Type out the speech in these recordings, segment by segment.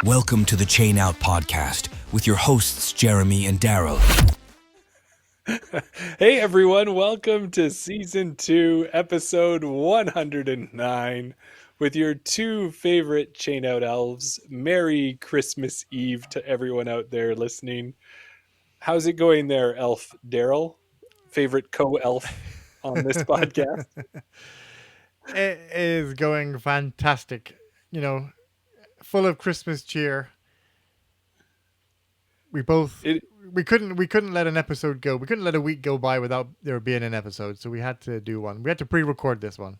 Welcome to the Chain Out Podcast with your hosts, Jeremy and Daryl. Hey everyone, welcome to Season 2, Episode 109 with your two favorite Chain Out elves. Merry Christmas Eve to everyone out there listening. How's it going there, Elf Daryl? Favorite co-elf on this podcast? It is going fantastic. You know, full of Christmas cheer. We both It, we couldn't let an episode go. We couldn't let a week go by without there being an episode. So we had to do one. We had to pre-record this one.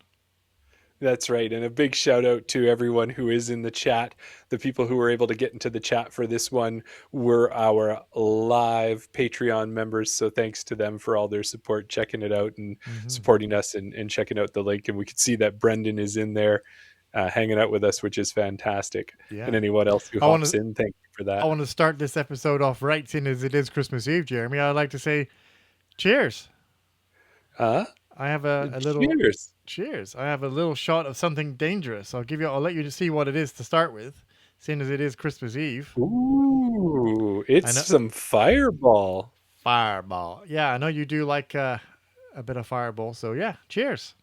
that's right, and a big shout out to everyone who is in the chat. The people who were able to get into the chat for this one were our live Patreon members, so thanks to them for all their support, checking it out and supporting us and checking out the link. And we could see that Brendan is in there hanging out with us, which is fantastic. Yeah. And anyone else who hops in, thank you for that. I want to start this episode off right, seeing as it is Christmas Eve, Jeremy. I'd like to say cheers. I have a little cheers. I have a little shot of something dangerous. I'll let you see what it is to start with, seeing as it is Christmas Eve. Ooh, it's some Fireball. Fireball. Yeah, I know you do like a bit of Fireball. So yeah, cheers.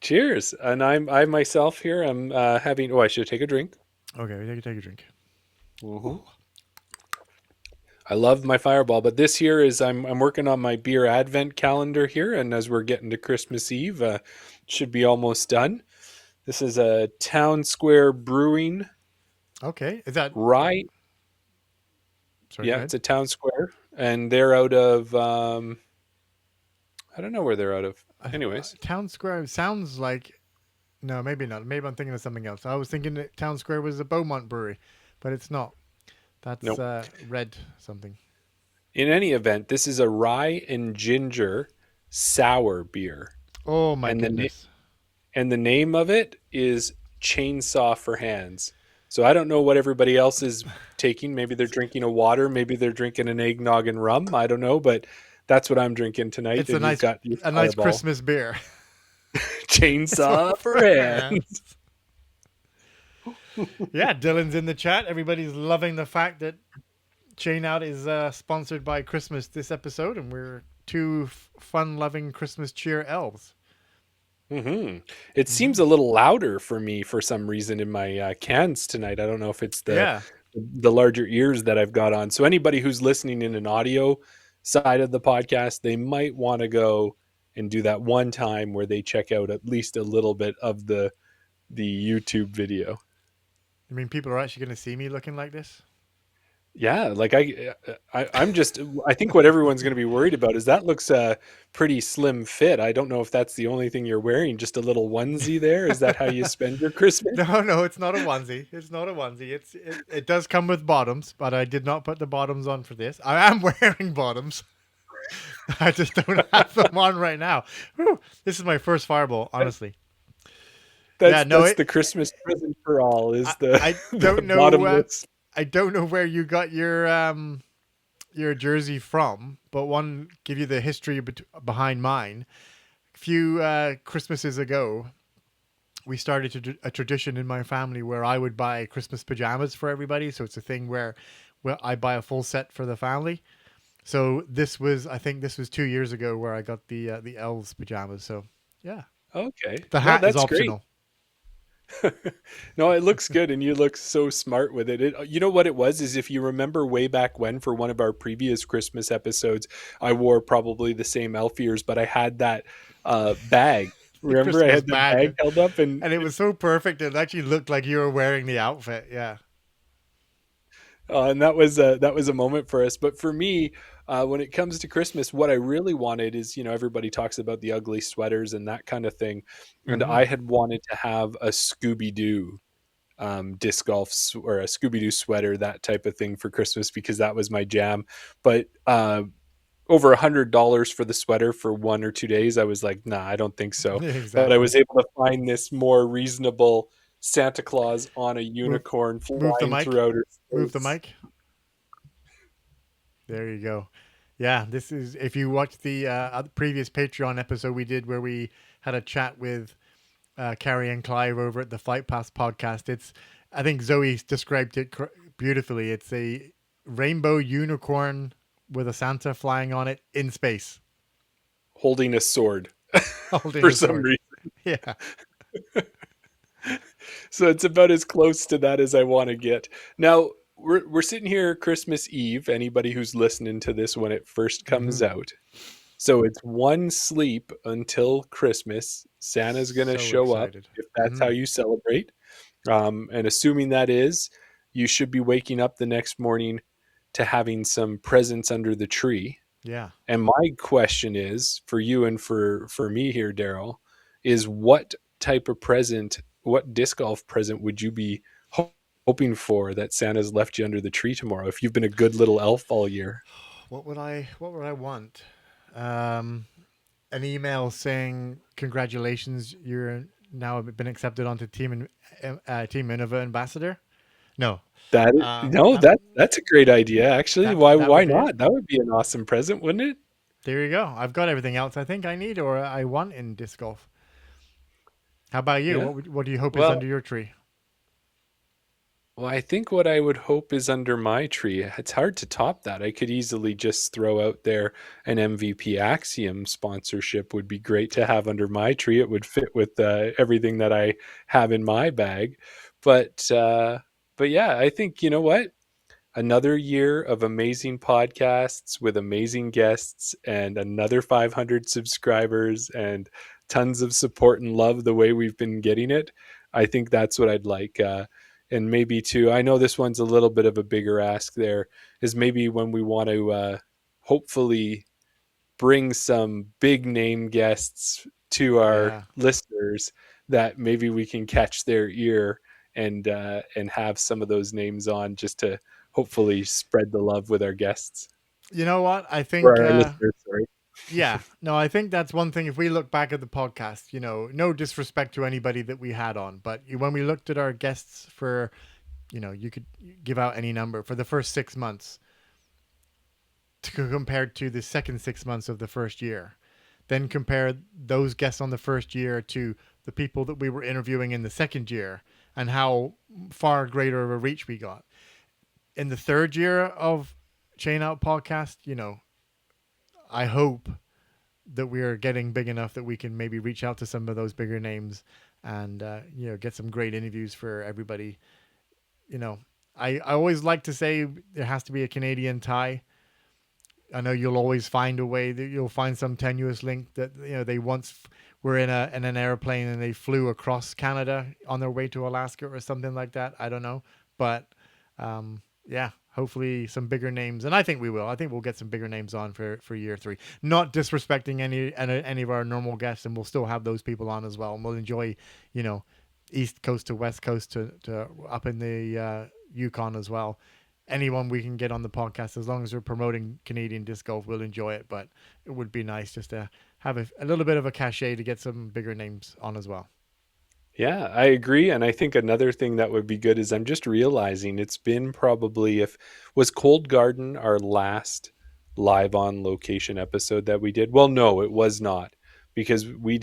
Cheers. And I myself here, I'm having, I should take a drink. Okay, take a drink. Mm-hmm. I love my Fireball, but this here is I'm working on my beer advent calendar here, and as we're getting to Christmas Eve, should be almost done. This is a Town Square Brewing. Okay, is that right? Sorry, yeah, it's a Town Square, and they're out of I don't know where they're out of. Anyways, Town Square sounds like no, maybe not. Maybe I'm thinking of something else. I was thinking that Town Square was a Beaumont brewery, but it's not. That's red something. In any event, this is a rye and ginger sour beer. Oh my goodness. And the name of it is Chainsaw for Hands. So I don't know what everybody else is taking. Maybe they're drinking a water. Maybe they're drinking an eggnog and rum. I don't know, but that's what I'm drinking tonight. It's a nice Christmas beer. Chainsaw for Hands. Yeah, Dylan's in the chat. Everybody's loving the fact that Chain Out is sponsored by Christmas this episode, and we're two fun-loving Christmas cheer elves. Mm-hmm. It seems a little louder for me for some reason in my cans tonight. I don't know if it's the larger ears that I've got on. So anybody who's listening in an audio side of the podcast, they might want to go and do that one time where they check out at least a little bit of the YouTube video. You mean people are actually going to see me looking like this? Yeah, like I'm just, I think what everyone's going to be worried about is that looks a pretty slim fit. I don't know if that's the only thing you're wearing, just a little onesie there. Is that how you spend your Christmas? No, it's not a onesie. It's not a onesie. It does come with bottoms, but I did not put the bottoms on for this. I am wearing bottoms. I just don't have them on right now. Whew, this is my first Fireball, honestly. That's the Christmas present for all. I don't know. I don't know where you got your jersey from, but one give you the history behind mine. A few Christmases ago, we started a tradition in my family where I would buy Christmas pajamas for everybody. So it's a thing where I buy a full set for the family. So I think this was 2 years ago where I got the elves pajamas. So yeah. Okay. The hat is optional. Great. No, it looks good, and you look so smart with it. You know what it was is, if you remember way back when, for one of our previous Christmas episodes, I wore probably the same elf ears, but I had that bag. Remember, I had the bag held up, and it was so perfect. It actually looked like you were wearing the outfit. Yeah. And that was a moment for us. But for me, when it comes to Christmas, what I really wanted is, everybody talks about the ugly sweaters and that kind of thing. And I had wanted to have a Scooby-Doo disc golf or a Scooby-Doo sweater, that type of thing for Christmas, because that was my jam. But over $100 for the sweater for 1 or 2 days, I was like, nah, I don't think so. Exactly. But I was able to find this more reasonable Santa Claus on a unicorn flying through outer space. Move the mic. There you go. Yeah, this is, if you watched the previous Patreon episode we did where we had a chat with Carrie and Clive over at the Flight Pass podcast, I think Zoe described it beautifully. It's a rainbow unicorn with a Santa flying on it in space, Holding a sword holding for a some sword. reason. Yeah. So it's about as close to that as I want to get. Now, we're sitting here Christmas Eve, anybody who's listening to this when it first comes Hmm. out. So it's one sleep until Christmas. Santa's going to So show up excited. if that's how Hmm. you celebrate. And assuming that is, you should be waking up the next morning to having some presents under the tree. Yeah. And my question is for you and for me here, Daryl, is what type of present, what disc golf present would you be hoping for that Santa's left you under the tree tomorrow if you've been a good little elf all year? What would I want? Um, an email saying congratulations, you're now been accepted onto Team Innova ambassador. No, That no, that that's a great idea actually. Why that would why be it. not? That would be an awesome present, wouldn't it? There you go. I've got everything else I think I need or I want in disc golf. How about you? Yeah. What do you hope is Well, under your tree? Well, I think what I would hope is under my tree. It's hard to top that. I could easily just throw out there an MVP Axiom sponsorship would be great to have under my tree. It would fit with everything that I have in my bag. But uh, but yeah, I think you know what? Another year of amazing podcasts with amazing guests and another 500 subscribers and tons of support and love the way we've been getting it. I think that's what I'd like. And maybe too, I know this one's a little bit of a bigger ask there, is maybe when we want to hopefully bring some big name guests to our Yeah. listeners that maybe we can catch their ear and have some of those names on just to hopefully spread the love with our guests You know what? I or think our listeners. Sorry. yeah. No, I think that's one thing if we look back at the podcast, no disrespect to anybody that we had on, but when we looked at our guests for, you could give out any number for the first 6 months compared to the second 6 months of the first year. Then compare those guests on the first year to the people that we were interviewing in the second year and how far greater of a reach we got. In the third year of Chain Out Podcast, I hope that we are getting big enough that we can maybe reach out to some of those bigger names and get some great interviews for everybody. I always like to say there has to be a Canadian tie. I know you'll always find a way that you'll find some tenuous link that they once were in an airplane and they flew across Canada on their way to Alaska or something like that. I don't know, but yeah, hopefully some bigger names, and I think we will. I think we'll get some bigger names on for year 3. Not disrespecting any of our normal guests, and we'll still have those people on as well, and we'll enjoy East Coast to West Coast to up in the Yukon as well. Anyone we can get on the podcast, as long as we're promoting Canadian disc golf, we'll enjoy it. But it would be nice just to have a little bit of a cachet to get some bigger names on as well. Yeah, I agree. And I think another thing that would be good is I'm just realizing it's been probably if was Cold Garden our last live on location episode that we did? Well, no, it was not because we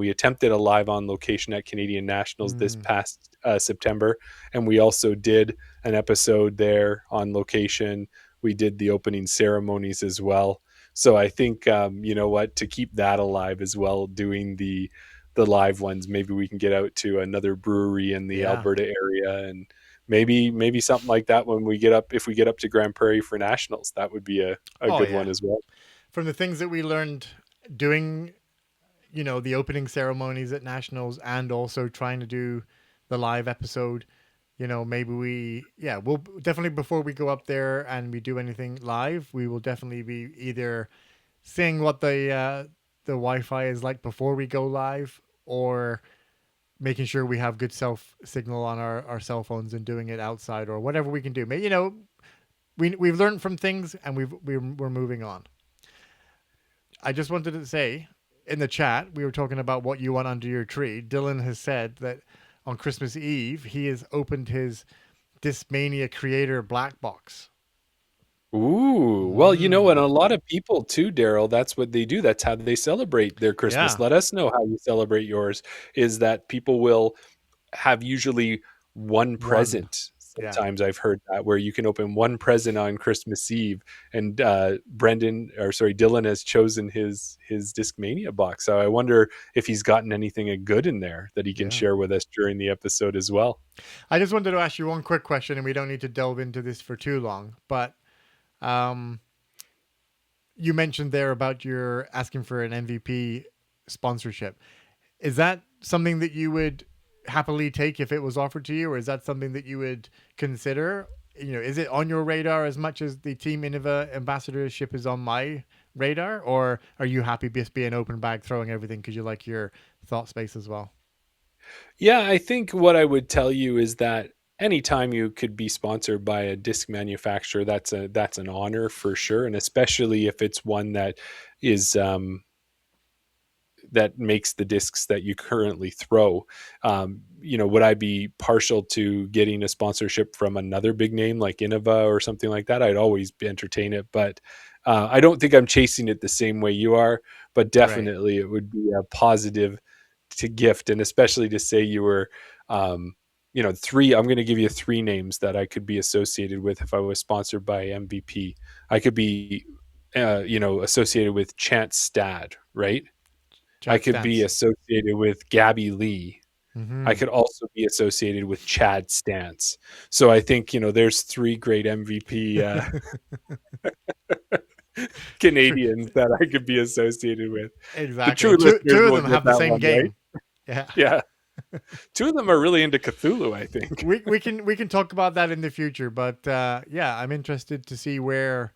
attempted a live on location at Canadian Nationals this Mm, past September. And we also did an episode there on location. We did the opening ceremonies as well. So I think, you know what, to keep that alive as well, doing the live ones. Maybe we can get out to another brewery in the yeah. Alberta area and maybe something like that when we get up if we get up to Grand Prairie for nationals. That would be a Oh good one yeah. as well. From the things that we learned doing, the opening ceremonies at Nationals and also trying to do the live episode, we'll definitely before we go up there and we do anything live, we will definitely be either seeing what the Wi-Fi is like before we go live or making sure we have good self signal on our cell phones and doing it outside or whatever we can do. We've learned from things and we're moving on. I just wanted to say in the chat, we were talking about what you want under your tree. Dylan has said that on Christmas Eve, he has opened his Discmania Creator Black Box. Ooh, well, and a Mm. lot of people too, Daryl, that's what they do. That's how they celebrate their Christmas. Yeah. Let us know how you celebrate yours, is that people will have usually one One. present. Yeah. times I've heard that, where you can open one present on Christmas Eve, and Dylan has chosen his Discmania box. So I wonder if he's gotten anything good in there that he can Yeah. share with us during the episode as well. I just wanted to ask you one quick question, and we don't need to delve into this for too long, but you mentioned there about your asking for an MVP sponsorship. Is that something that you would happily take if it was offered to you, or is that something that you would consider? Is it on your radar as much as the Team Innova ambassadorship is on my radar, or are you happy just being open bag, throwing everything because you like your thought space as well? Yeah, I think what I would tell you is that anytime you could be sponsored by a disc manufacturer, that's an honor for sure, and especially if it's one that is that makes the discs that you currently throw. Would I be partial to getting a sponsorship from another big name like Innova or something like that? I'd always entertain it, but I don't think I'm chasing it the same way you are. But definitely, It would be a positive to gift, and especially to say you were. Three. I'm going to give you three names that I could be associated with if I was sponsored by MVP. I could be, associated with Chance Stad, right? I could be associated with Gabby Lee. Mm-hmm. I could also be associated with Chad Stance. So I think, there's three great MVP Canadians that I could be associated with. Exactly. Two of them have the same game. Right? Yeah. Two of them are really into Cthulhu, I think. We can talk about that in the future, but I'm interested to see where,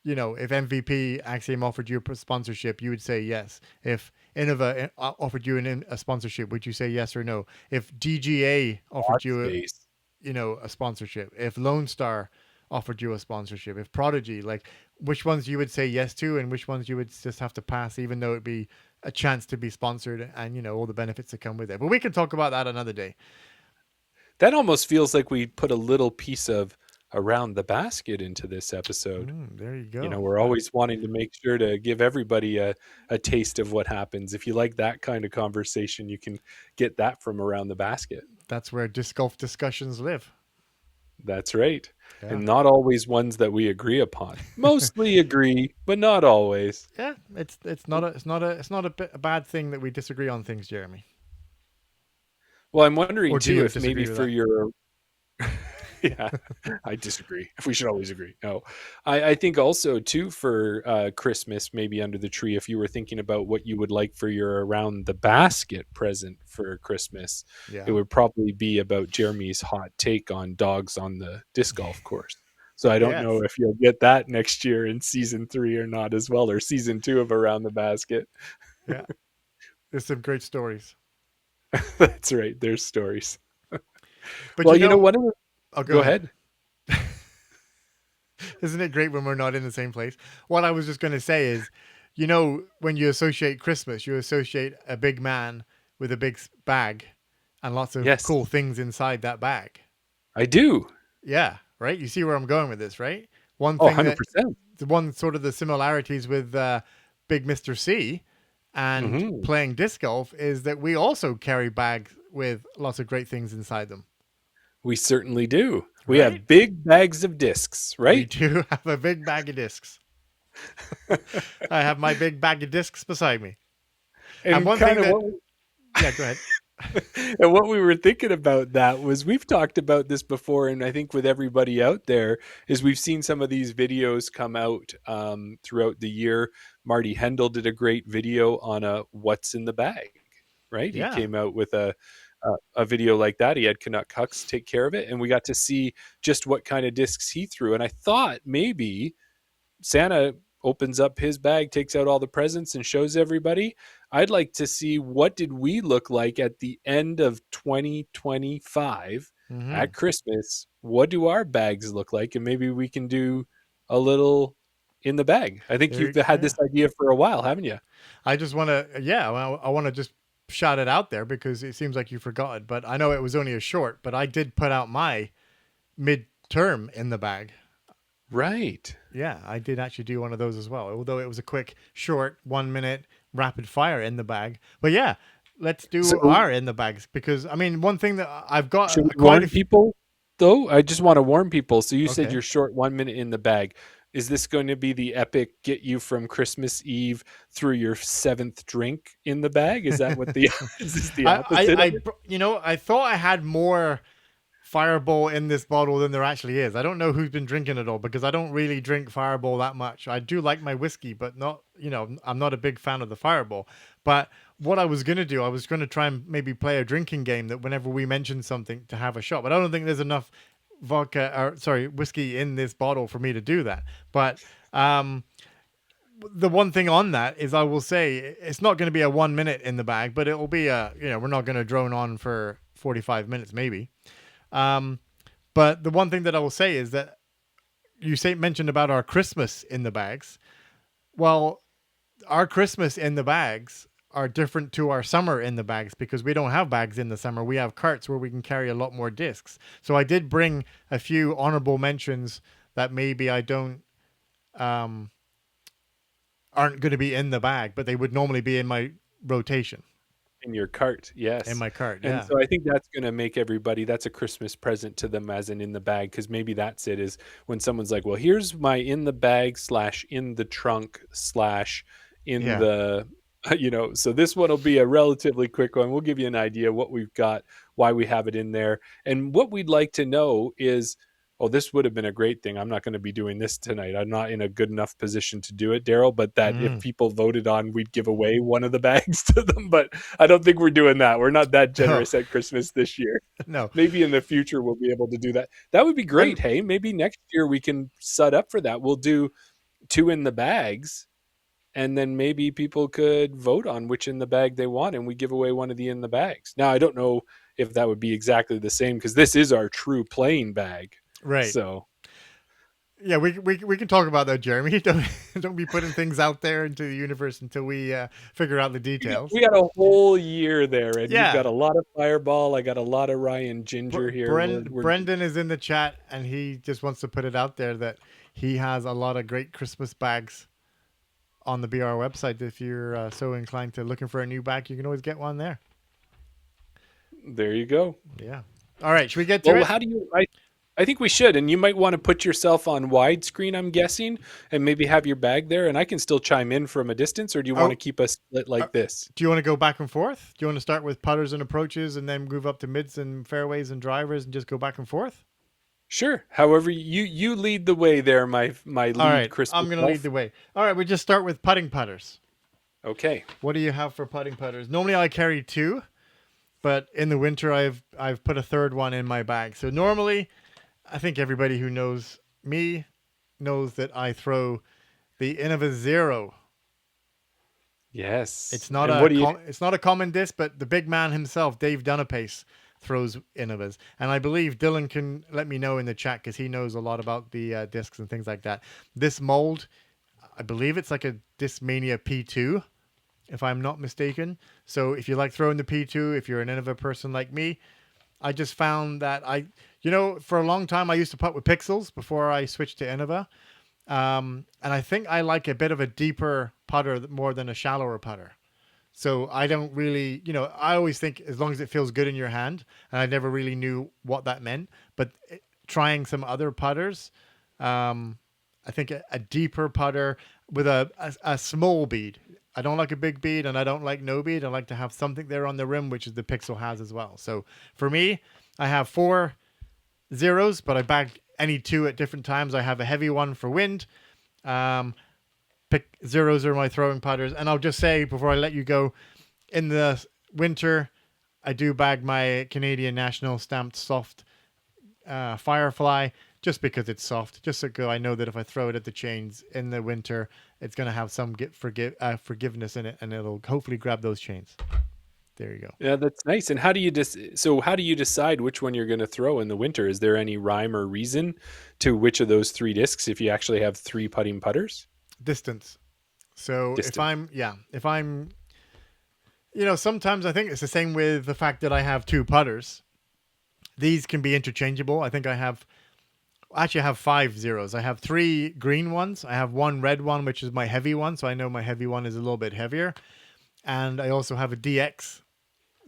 if MVP Axiom offered you a sponsorship, you would say yes. If Innova offered you a sponsorship, would you say yes or no? If DGA offered you a sponsorship, if Lone Star offered you a sponsorship, if Prodigy, like which ones you would say yes to and which ones you would just have to pass, even though it'd be a chance to be sponsored and all the benefits that come with it. But we can talk about that another day. That almost feels like we put a little piece of Around the Basket into this episode. There you go. We're always wanting to make sure to give everybody a taste of what happens. If you like that kind of conversation, you can get that from Around the Basket. That's where disc golf discussions live. That's right. Yeah. And not always ones that we agree upon. Mostly agree, but not always. Yeah, it's not a bad thing that we disagree on things, Jeremy. Well, I'm wondering too if maybe for your yeah, I disagree. We should always agree. No, I think also too for Christmas, maybe under the tree, if you were thinking about what you would like for your Around the Basket present for Christmas, it would probably be about Jeremy's hot take on dogs on the disc golf course. So I don't know if you'll get that next year in season 3 or not as well, or season 2 of Around the Basket. Yeah, there's some great stories. That's right. There's stories. But well, one of the go ahead. Isn't it great when we're not in the same place? What I was just going to say is, when you associate Christmas, you associate a big man with a big bag and lots of cool things inside that bag. I do. Yeah, right? You see where I'm going with this, right? One thing 100%. One sort of the similarities with Big Mr. C and playing disc golf is that we also carry bags with lots of great things inside them. We certainly do. We have big bags of discs, right? We do have a big bag of discs. I have my big bag of discs beside me. And one thing that... Yeah, go ahead. And what we were thinking about that was we've talked about this before, and I think with everybody out there is we've seen some of these videos come out throughout the year. Marty Hendel did a great video on a what's in the bag, right? Yeah. He came out with a video like that. He had Canuck Hucks take care of it, and we got to see just what kind of discs he threw. And I thought maybe Santa opens up his bag, takes out all the presents, and shows everybody. I'd like to see what did we look like at the end of 2025 at Christmas. What do our bags look like? And maybe we can do a little in the bag. I think you've had this idea for a while, haven't you? I just want to, I want to just shout it out there because it seems like you forgot, but I know it was only a short, but I did put out my midterm in the bag. Right. Yeah, I did actually do one of those as well, although it was a quick, short, 1 minute rapid fire in the bag. But yeah, let's do our in the bags because, I mean, one thing that I've got quite a few people. though? I just want to warn people. So you said Okay. you're short 1 minute in the bag. Is this going to be the epic get you from Christmas Eve through your seventh drink in the bag? Is that what the is this the opposite of it? I thought I had more Fireball in this bottle than there actually is. I don't know who's been drinking it all because I don't really drink Fireball that much. I do like my whiskey, but not, I'm not a big fan of the Fireball. But what I was going to do, I was going to try and maybe play a drinking game that whenever we mention something to have a shot. But I don't think there's enough whiskey in this bottle for me to do that. But the one thing on that is I will say it's not going to be a 1 minute in the bag, but it will be we're not going to drone on for 45 minutes maybe. But the one thing that I will say is that you mentioned about our Christmas in the bags. Well, our Christmas in the bags are different to our summer in the bags because we don't have bags in the summer. We have carts where we can carry a lot more discs. So I did bring a few honorable mentions that maybe I don't, aren't going to be in the bag, but they would normally be in my rotation. In your cart, yes. In my cart, And yeah. so I think that's going to make everybody, that's a Christmas present to them as in the bag, because maybe that's it, is when someone's like, well, here's my in the bag / in the trunk / in Yeah. the, so this one will be a relatively quick one. We'll give you an idea what we've got, why we have it in there. And what we'd like to know is, oh, this would have been a great thing. I'm not going to be doing this tonight. I'm not in a good enough position to do it, Daryl, but that if people voted on, we'd give away one of the bags to them. But I don't think we're doing that. We're not that generous at Christmas this year. No. Maybe in the future we'll be able to do that. That would be great. Hey, maybe next year we can set up for that. We'll do 2 in the bags, and then maybe people could vote on which in the bag they want, and we give away one of the in the bags. Now, I don't know if that would be exactly the same because this is our true playing bag. Right. So, yeah, we can talk about that, Jeremy. Don't be putting things out there into the universe until we figure out the details. We got a whole year there, and Yeah. you've got a lot of Fireball. I got a lot of Ryan Ginger here. Brendan is in the chat, and he just wants to put it out there that he has a lot of great Christmas bags on the BR website. If you're so inclined to looking for a new bag, you can always get one there. There you go. Yeah. All right. Should we get to it? How do you? I think we should, and you might want to put yourself on widescreen, I'm guessing, and maybe have your bag there, and I can still chime in from a distance, or do you want to keep us split like this? Do you want to go back and forth? Do you want to start with putters and approaches and then move up to mids and fairways and drivers and just go back and forth? Sure. However, you lead the way there, my lead. All right, Christmas I'm going to lead the way. All right, we just start with putting putters. Okay. What do you have for putting putters? Normally I carry 2, but in the winter I've put a third one in my bag. So normally, I think everybody who knows me knows that I throw the Innova Zero. Yes. It's not it's not a common disc, but the big man himself, Dave Dunapace, throws Innovas. And I believe Dylan can let me know in the chat because he knows a lot about the discs and things like that. This mold, I believe it's like a Discmania P2, if I'm not mistaken. So if you like throwing the P2, if you're an Innova person like me, I just found that for a long time I used to putt with Pixels before I switched to Innova. And I think I like a bit of a deeper putter more than a shallower putter. So I don't really, I always think as long as it feels good in your hand, and I never really knew what that meant. But trying some other putters, I think a deeper putter with a small bead. I don't like a big bead, and I don't like no bead. I like to have something there on the rim, which is the Pixel has as well. So for me, I have 4 zeros, but I bag any 2 at different times. I have a heavy one for wind. Pick zeros are my throwing putters. And I'll just say before I let you go, in the winter, I do bag my Canadian National stamped soft Firefly just because it's soft. Just so I know that if I throw it at the chains in the winter, it's going to have some forgiveness in it, and it'll hopefully grab those chains. There you go. Yeah, that's nice. And how do you decide which one you're going to throw in the winter? Is there any rhyme or reason to which of those 3 discs if you actually have 3 putting putters? Distance. So if I'm sometimes I think it's the same with the fact that I have 2 putters. These can be interchangeable. I think I have 5 zeros. I have 3 green ones. I have 1 red one, which is my heavy one. So I know my heavy one is a little bit heavier. And I also have a DX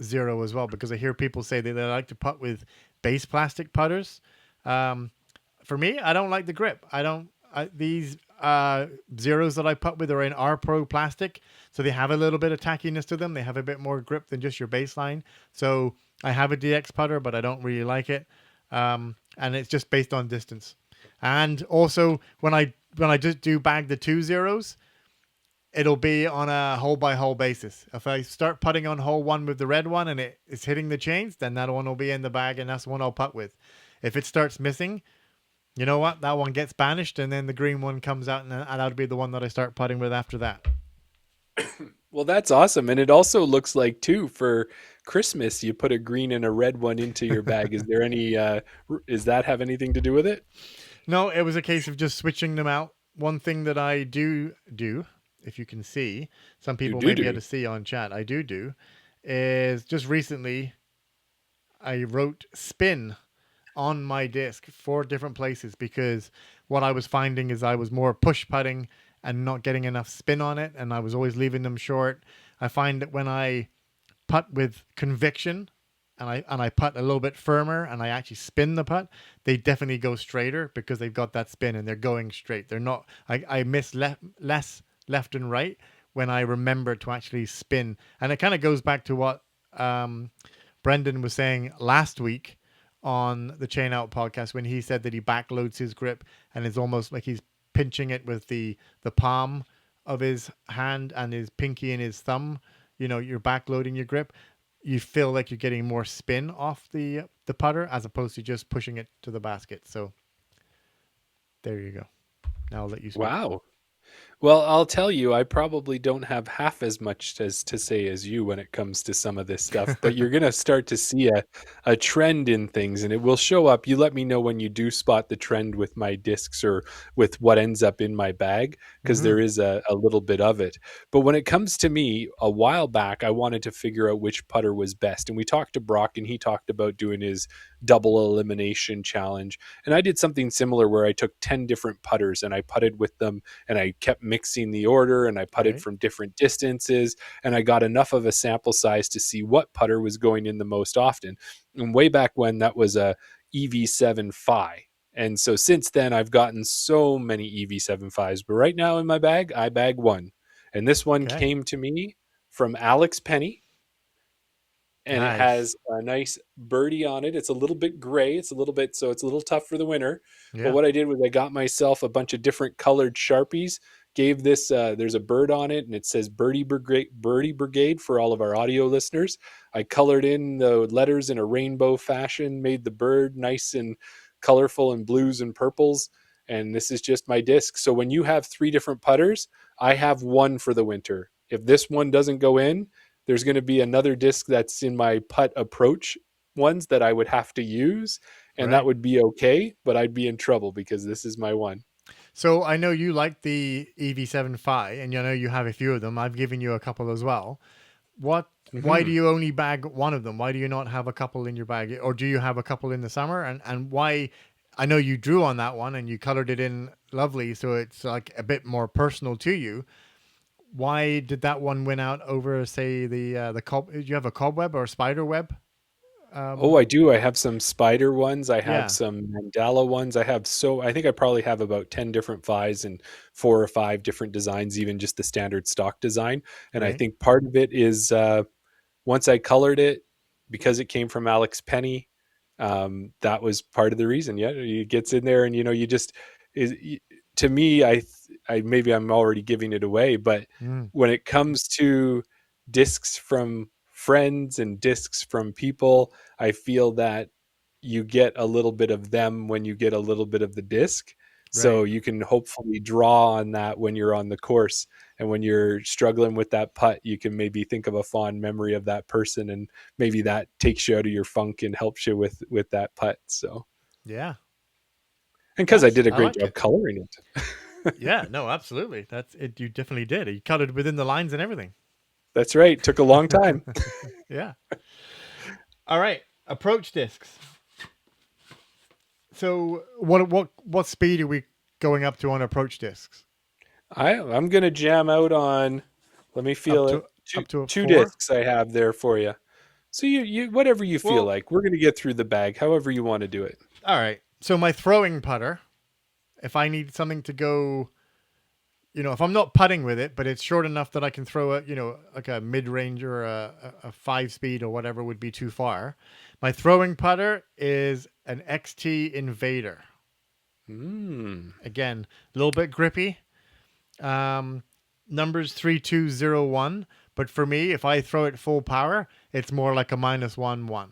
0 as well, because I hear people say that they like to putt with base plastic putters. For me, I don't like the grip. These zeros that I put with are in R Pro plastic, so they have a little bit of tackiness to them. They have a bit more grip than just your baseline. So I have a DX putter, but I don't really like it, and it's just based on distance. And also, when I just do bag the 2 zeros, it'll be on a hole by hole basis. If I start putting on hole 1 with the red one and it is hitting the chains, then that one will be in the bag, and that's the one I'll putt with. If it starts missing, you know what? That one gets banished, and then the green one comes out, and that'll be the one that I start putting with after that. Well, that's awesome. And it also looks like, too, for Christmas, you put a green and a red one into your bag. Is there any, does that have anything to do with it? No, it was a case of just switching them out. One thing that I do, if you can see, some people may be able to see on chat, I do, is just recently I wrote spin on my disc 4 different places, because what I was finding is I was more push putting and not getting enough spin on it, and I was always leaving them short. I find that when I putt with conviction and I putt a little bit firmer and I actually spin the putt, they definitely go straighter because they've got that spin and they're going straight. They're not. I miss less left and right when I remember to actually spin, and it kind of goes back to what Brendan was saying last week on the Chain Out podcast, when he said that he backloads his grip and it's almost like he's pinching it with the palm of his hand and his pinky and his thumb. You know, you're backloading your grip. You feel like you're getting more spin off the putter as opposed to just pushing it to the basket. So there you go. Now I'll let you speak. Wow. Well, I'll tell you, I probably don't have half as much as to say as you when it comes to some of this stuff, but you're going to start to see a trend in things, and it will show up. You let me know when you do spot the trend with my discs or with what ends up in my bag, because there is a little bit of it. But when it comes to me, a while back, I wanted to figure out which putter was best. And we talked to Brock, and he talked about doing his double elimination challenge. And I did something similar where I took 10 different putters and I putted with them, and I kept mixing the order, and I putted from different distances, and I got enough of a sample size to see what putter was going in the most often. And way back when, that was a EV7 Phi. And so since then, I've gotten so many EV7 Phis, but right now in my bag, I bag one. And this one came to me from Alex Penny. And it has a nice birdie on it. It's a little bit gray. It's a little tough for the winter. Yeah. But what I did was I got myself a bunch of different colored Sharpies, gave this, there's a bird on it, and it says Birdie Brigade for all of our audio listeners. I colored in the letters in a rainbow fashion, made the bird nice and colorful in blues and purples. And this is just my disc. So when you have 3 different putters, I have one for the winter. If this one doesn't go in, there's going to be another disc that's in my putt approach ones that I would have to use, and that would be okay, but I'd be in trouble because this is my one. So I know you like the EV7 Phi, and you know you have a few of them. I've given you a couple as well. Why do you only bag one of them? Why do you not have a couple in your bag? Or do you have a couple in the summer? And why? I know you drew on that one and you colored it in lovely, so it's like a bit more personal to you. Why did that one win out over, say, the do you have a cobweb or spider web? I do. I have some spider ones. I have some mandala ones. I think I probably have about 10 different Phis and 4 or 5 different designs, even just the standard stock design. And I think part of it is once I colored it, because it came from Alex Penny, that was part of the reason. Yeah, it gets in there, and you just to me, I maybe I'm already giving it away, but when it comes to discs from friends and discs from people, I feel that you get a little bit of them when you get a little bit of the disc. So you can hopefully draw on that when you're on the course, and when you're struggling with that putt, you can maybe think of a fond memory of that person, and maybe that takes you out of your funk and helps you with that putt. So yeah. And because I did a great job coloring it. Yeah, no, absolutely. That's it. You definitely did. You colored within the lines and everything. That's right. Took a long time. Yeah. All right. Approach discs. So what speed are we going up to on approach discs? I'm going to jam out on, let me feel it. Up to 2 discs I have there for you. So you whatever you feel like. We're going to get through the bag, however you want to do it. All right. So my throwing putter, if I need something to go, if I'm not putting with it, but it's short enough that I can throw a, like a mid-range or a 5-speed or whatever would be too far. My throwing putter is an XT Invader. Again, a little bit grippy. Numbers 3201, but for me, if I throw it full power, it's more like a -1/1.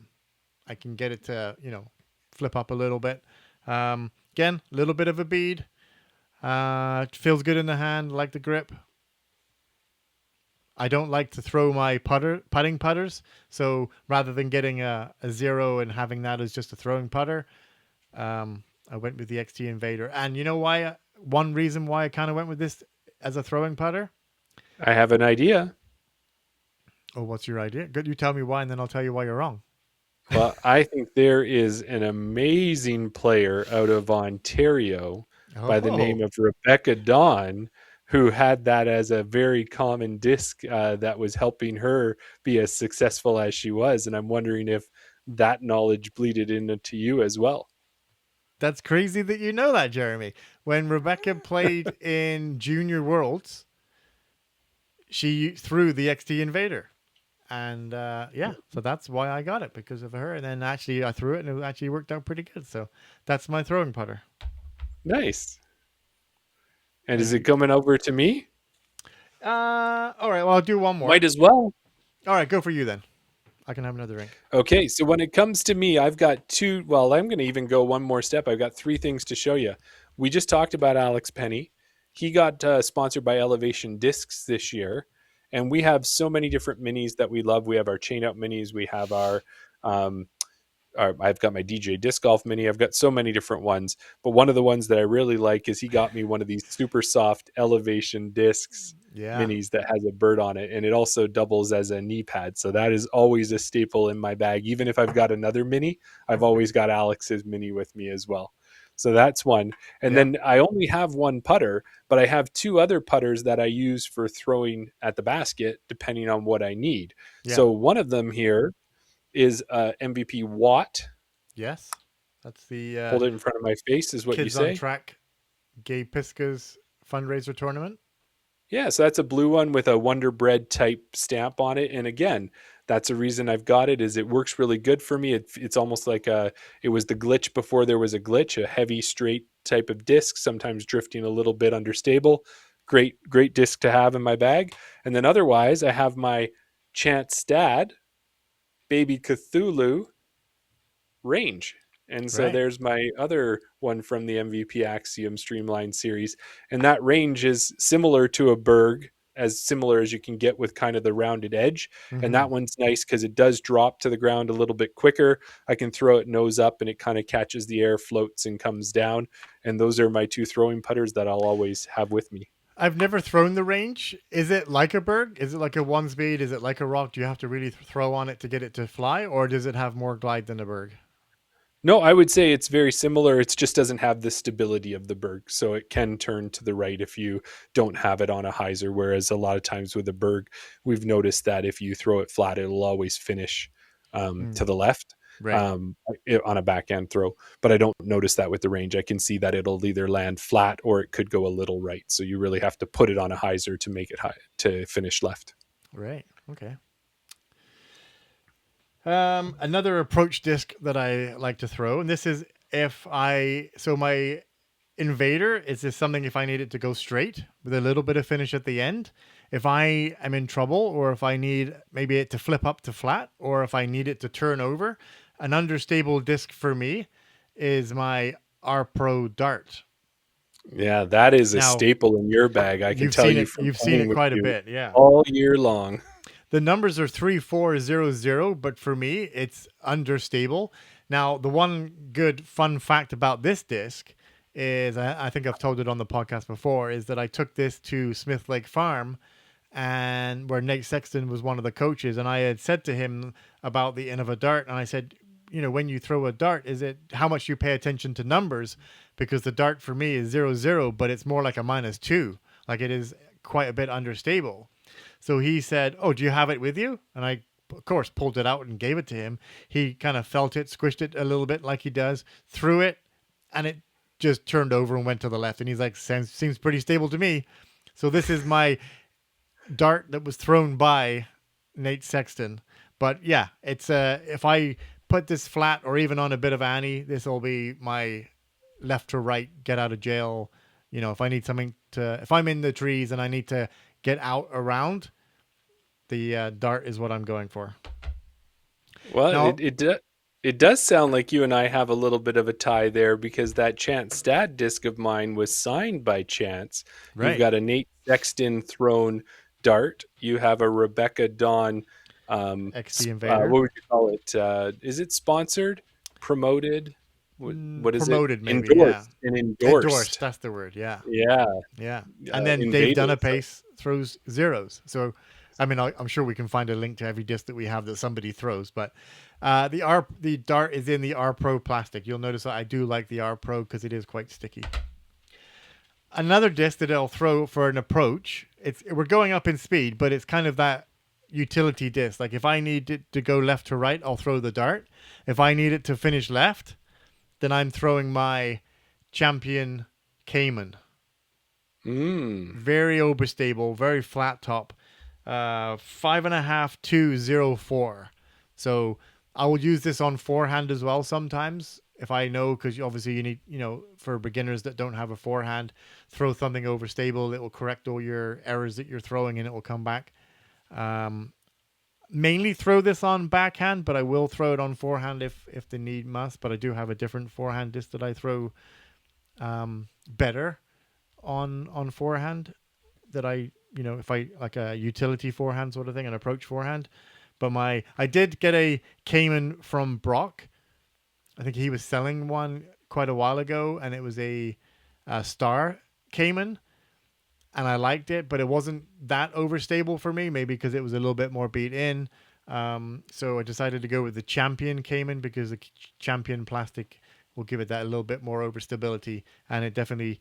I can get it to, flip up a little bit. Again, a little bit of a bead. It feels good in the hand, like the grip. I don't like to throw my putting putters, so rather than getting a 0 and having that as just a throwing putter, I went with the XT Invader. And you know why? One reason why I kind of went with this as a throwing putter? I have an idea. Oh, what's your idea? Good, you tell me why, and then I'll tell you why you're wrong. Well, I think there is an amazing player out of Ontario by the name of Rebecca Dawn, who had that as a very common disc that was helping her be as successful as she was. And I'm wondering if that knowledge bleeded into you as well. That's crazy that you know that, Jeremy. When Rebecca played in Junior Worlds, she threw the XT Invader. And so that's why I got it, because of her. And then actually I threw it and it actually worked out pretty good. So that's my throwing putter. Nice. And is it coming over to me? All right. Well, I'll do one more. Might as well. All right. Go for you then. I can have another drink. Okay. So when it comes to me, I've got two. Well, I'm going to even go one more step. I've got 3 things to show you. We just talked about Alex Penny. He got sponsored by Elevation Discs this year. And we have so many different minis that we love. We have our chain out minis. We have I've got my DJ disc golf mini. I've got so many different ones, but one of the ones that I really like is he got me one of these super soft Elevation discs minis that has a bird on it. And it also doubles as a knee pad. So that is always a staple in my bag. Even if I've got another mini, I've always got Alex's mini with me as well. So that's one. And then I only have one putter, but I have 2 other putters that I use for throwing at the basket, depending on what I need. Yeah. So one of them here is MVP Watt. Yes. That's the... hold it in front of my face is what you say. Kids on Track Gabe Piska's fundraiser tournament. Yeah, so that's a blue one with a Wonder Bread type stamp on it. And again, that's a reason I've got it, is it works really good for me. It's almost like it was the glitch before there was a glitch, a heavy straight type of disc, sometimes drifting a little bit understable. Great disc to have in my bag. And then otherwise, I have my Chance Dad Baby Cthulhu range. And so there's my other one from the MVP Axiom Streamline series. And that range is similar to a Berg, as similar as you can get with kind of the rounded edge. Mm-hmm. And that one's nice because it does drop to the ground a little bit quicker. I can throw it nose up and it kind of catches the air, floats and comes down. And those are my 2 throwing putters that I'll always have with me. I've never thrown the range. Is it like a Berg? Is it like a 1-speed? Is it like a rock? Do you have to really throw on it to get it to fly? Or does it have more glide than a Berg? No, I would say it's very similar. It just doesn't have the stability of the Berg. So it can turn to the right if you don't have it on a hyzer. Whereas a lot of times with a Berg, we've noticed that if you throw it flat, it'll always finish to the left on a backhand throw. But I don't notice that with the range. I can see that it'll either land flat or it could go a little right. So you really have to put it on a hyzer to make it high, to finish left. Right. Okay. Another approach disc that I like to throw, and this is my Invader is just something if I need it to go straight with a little bit of finish at the end. If I am in trouble, or if I need maybe it to flip up to flat, or if I need it to turn over, an understable disc for me is my R Pro Dart. Yeah, that is a staple in your bag. I can tell you. You've seen it quite a bit, yeah, all year long. The numbers are 3400, but for me, it's understable. Now, the one good fun fact about this disc is, I think I've told it on the podcast before, is that I took this to Smith Lake Farm, and where Nate Sexton was one of the coaches, and I had said to him about the Innova Dart, and I said, when you throw a dart, is it how much you pay attention to numbers? Because the dart for me is 00, but it's more like a -2. Like it is quite a bit understable. So he said, "Oh, do you have it with you?" And I, of course, pulled it out and gave it to him. He kind of felt it, squished it a little bit like he does, threw it, and it just turned over and went to the left. And he's like, seems pretty stable to me. So this is my dart that was thrown by Nate Sexton. But yeah, it's if I put this flat or even on a bit of Annie, this will be my left to right, get out of jail. If I need something if I'm in the trees and I need to get out around, the dart is what I'm going for. Well, Now, it does sound like you and I have a little bit of a tie there, because that Chance Stat disc of mine was signed by Chance. right. You've got a Nate Sexton thrown dart. You have a Rebecca Dawn XD Invader. what would you call it? Is it sponsored? Promoted? What is Promoted, it? maybe. Endorsed. Yeah. And endorsed. Endorsed. That's the word. Yeah. Yeah. Yeah. And then Dave Dunapace throws zeros. So, I mean, I'm sure we can find a link to every disc that we have that somebody throws. But the dart is in the R Pro plastic. You'll notice that I do like the R Pro because it is quite sticky. Another disc that I'll throw for an approach. We're going up in speed, but it's kind of that utility disc. Like if I need it to go left to right, I'll throw the dart. If I need it to finish left, then I'm throwing my Champion Cayman. Very overstable, very flat top. 5.5 204. So I will use this on forehand as well sometimes if I know, because obviously you need, for beginners that don't have a forehand, throw something overstable. It will correct all your errors that you're throwing and it will come back. Mainly throw this on backhand, but I will throw it on forehand if the need must. But I do have a different forehand disc that I throw better on forehand, that if I like a utility forehand sort of thing, an approach forehand. But I did get a Cayman from Brock. I think he was selling one quite a while ago, and it was a Star Cayman, and I liked it, but it wasn't that overstable for me, maybe because it was a little bit more beat in. So I decided to go with the Champion Cayman because the Champion plastic will give it that a little bit more overstability, and it definitely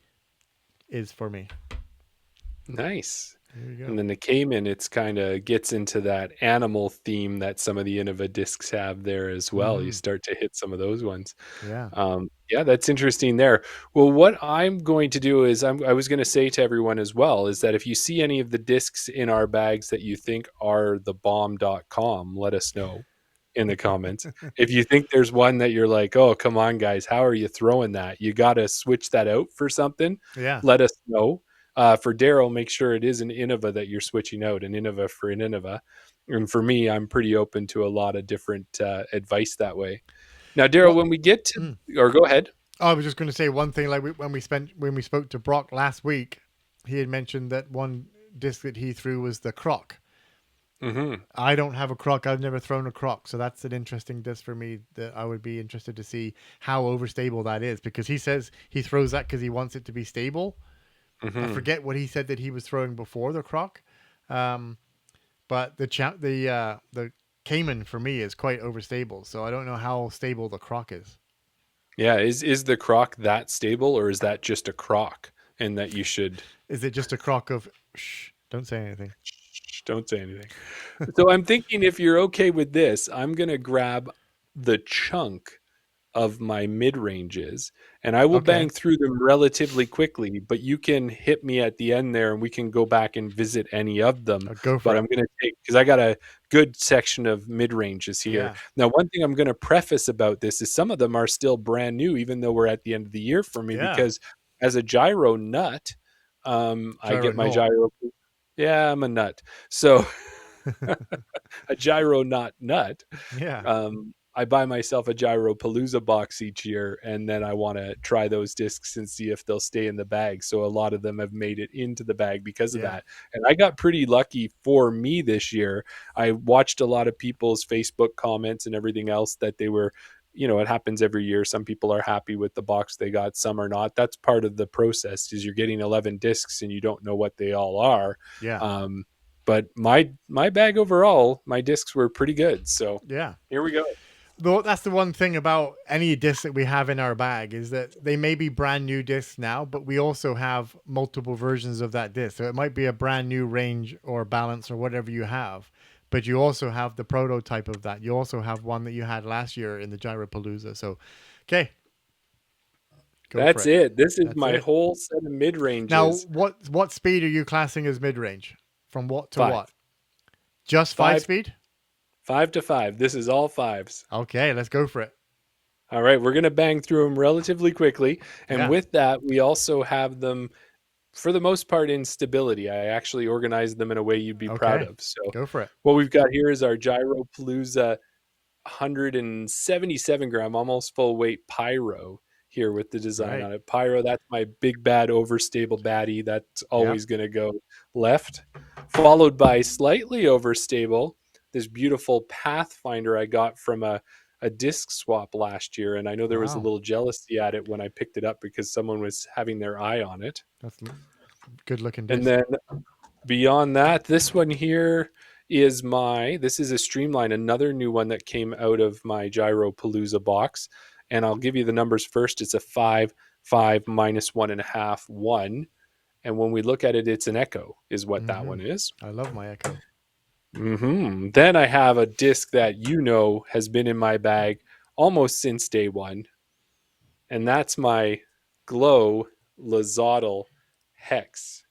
is for me. Nice. There you go. And then the Cayman, it's kind of gets into that animal theme that some of the Innova discs have there as well. You start to hit some of those ones. Yeah. Yeah, that's interesting there. Well, what I'm going to do is I was going to say to everyone as well is that if you see any of the discs in our bags that you think are the bomb.com, let us know in the comments. If you think there's one that you're like, oh, come on, guys, how are you throwing that? You got to switch that out for something. Yeah. Let us know. For Daryl, make sure it is an Innova that you're switching out, an Innova for an Innova. And for me, I'm pretty open to a lot of different advice that way. Now, Daryl, when we get to, or go ahead. I was just going to say one thing. Like when we spoke to Brock last week, he had mentioned that one disc that he threw was the Croc. Mm-hmm. I don't have a Croc. I've never thrown a Croc, so that's an interesting disc for me that I would be interested to see how overstable that is, because he says he throws that because he wants it to be stable. I forget what he said that he was throwing before the Croc, but the Cayman for me is quite overstable, so I don't know how stable the Croc is. Yeah, is the Croc that stable, or is that just a Croc and that you should? Is it just a Croc of shh? Don't say anything. Shh, don't say anything. So I'm thinking, if you're okay with this, I'm gonna grab the chunk of my mid-ranges and I will bang through them relatively quickly, but you can hit me at the end there and we can go back and visit any of them. Go for but it. I'm going to take, because I got a good section of mid-ranges here. Yeah. Now, one thing I'm going to preface about this is some of them are still brand new, even though we're at the end of the year for me, because as a gyro nut, I get my gyro. Yeah, I'm a nut. So a gyro not nut. Yeah. I buy myself a Gyropalooza box each year, and then I want to try those discs and see if they'll stay in the bag. So a lot of them have made it into the bag because of that. And I got pretty lucky for me this year. I watched a lot of people's Facebook comments and everything else that they were, it happens every year. Some people are happy with the box they got, some are not. That's part of the process, is you're getting 11 discs and you don't know what they all are. Yeah. But my bag overall, my discs were pretty good. So here we go. Though that's the one thing about any disc that we have in our bag, is that they may be brand new discs now, but we also have multiple versions of that disc. So it might be a brand new range or balance or whatever you have, but you also have the prototype of that. You also have one that you had last year in the Gyropalooza. So, okay. Go for That's it. it. This is That's my it. whole set of mid Now, ranges. what speed are you classing as mid range? From what to 5. what? Just 5 5-speed? 5 to 5. This is all 5s. Okay, let's go for it. All right, we're going to bang through them relatively quickly. And Yeah. with that, we also have them, for the most part, in stability. I actually organized them in a way you'd be proud Okay, of. So go for it. what we've got here is our Gyropalooza 177 gram, almost full weight Pyro here with the design Right. on it. Pyro, that's my big bad overstable baddie. That's always going to go left. Followed by slightly overstable, this beautiful Pathfinder I got from a disc swap last year. And I know there was a Wow. little jealousy at it when I picked it up because someone was having their eye on it. That's good looking And disc. then beyond that, this one here is this is a Streamline, another new one that came out of my Gyropalooza box. And I'll give you the numbers first. It's a 5, 5, minus 1.5, 1. And when we look at it, it's an Echo, is what that one is. I love my Echo. Then I have a disc that has been in my bag almost since day one. And that's my Glow Lazotl Hex.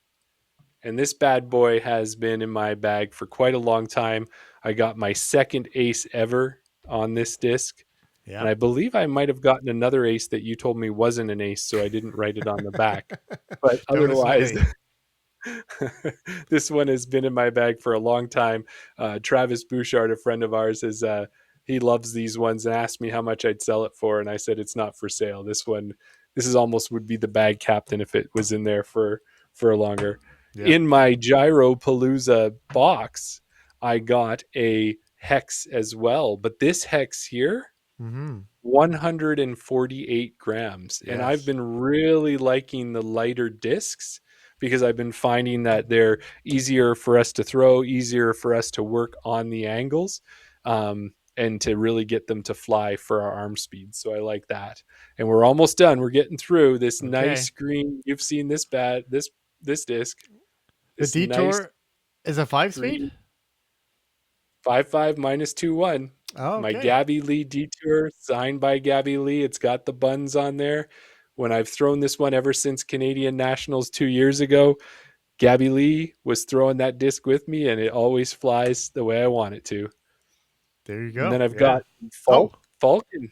And this bad boy has been in my bag for quite a long time. I got my second ace ever on this disc. Yeah. And I believe I might have gotten another ace that you told me wasn't an ace, so I didn't write it on the back. But otherwise, this one has been in my bag for a long time. Travis Bouchard, a friend of ours, he loves these ones and asked me how much I'd sell it for. And I said, it's not for sale. This is almost would be the bag captain if it was in there for longer. Yeah. In my Gyropalooza box, I got a hex as well. But this hex here, 148 grams. Yes. And I've been really liking the lighter discs because I've been finding that they're easier for us to throw, easier for us to work on the angles, and to really get them to fly for our arm speed. So I like that. And we're almost done. We're getting through this nice green. You've seen this disc. The Detour is a 5-speed? 5.5 minus 2.1. Oh, okay. My Gabby Lee Detour, signed by Gabby Lee. It's got the buns on there. When I've thrown this one ever since Canadian Nationals 2 years ago, Gabby Lee was throwing that disc with me, and it always flies the way I want it to. There you go. And then I've got Falcon.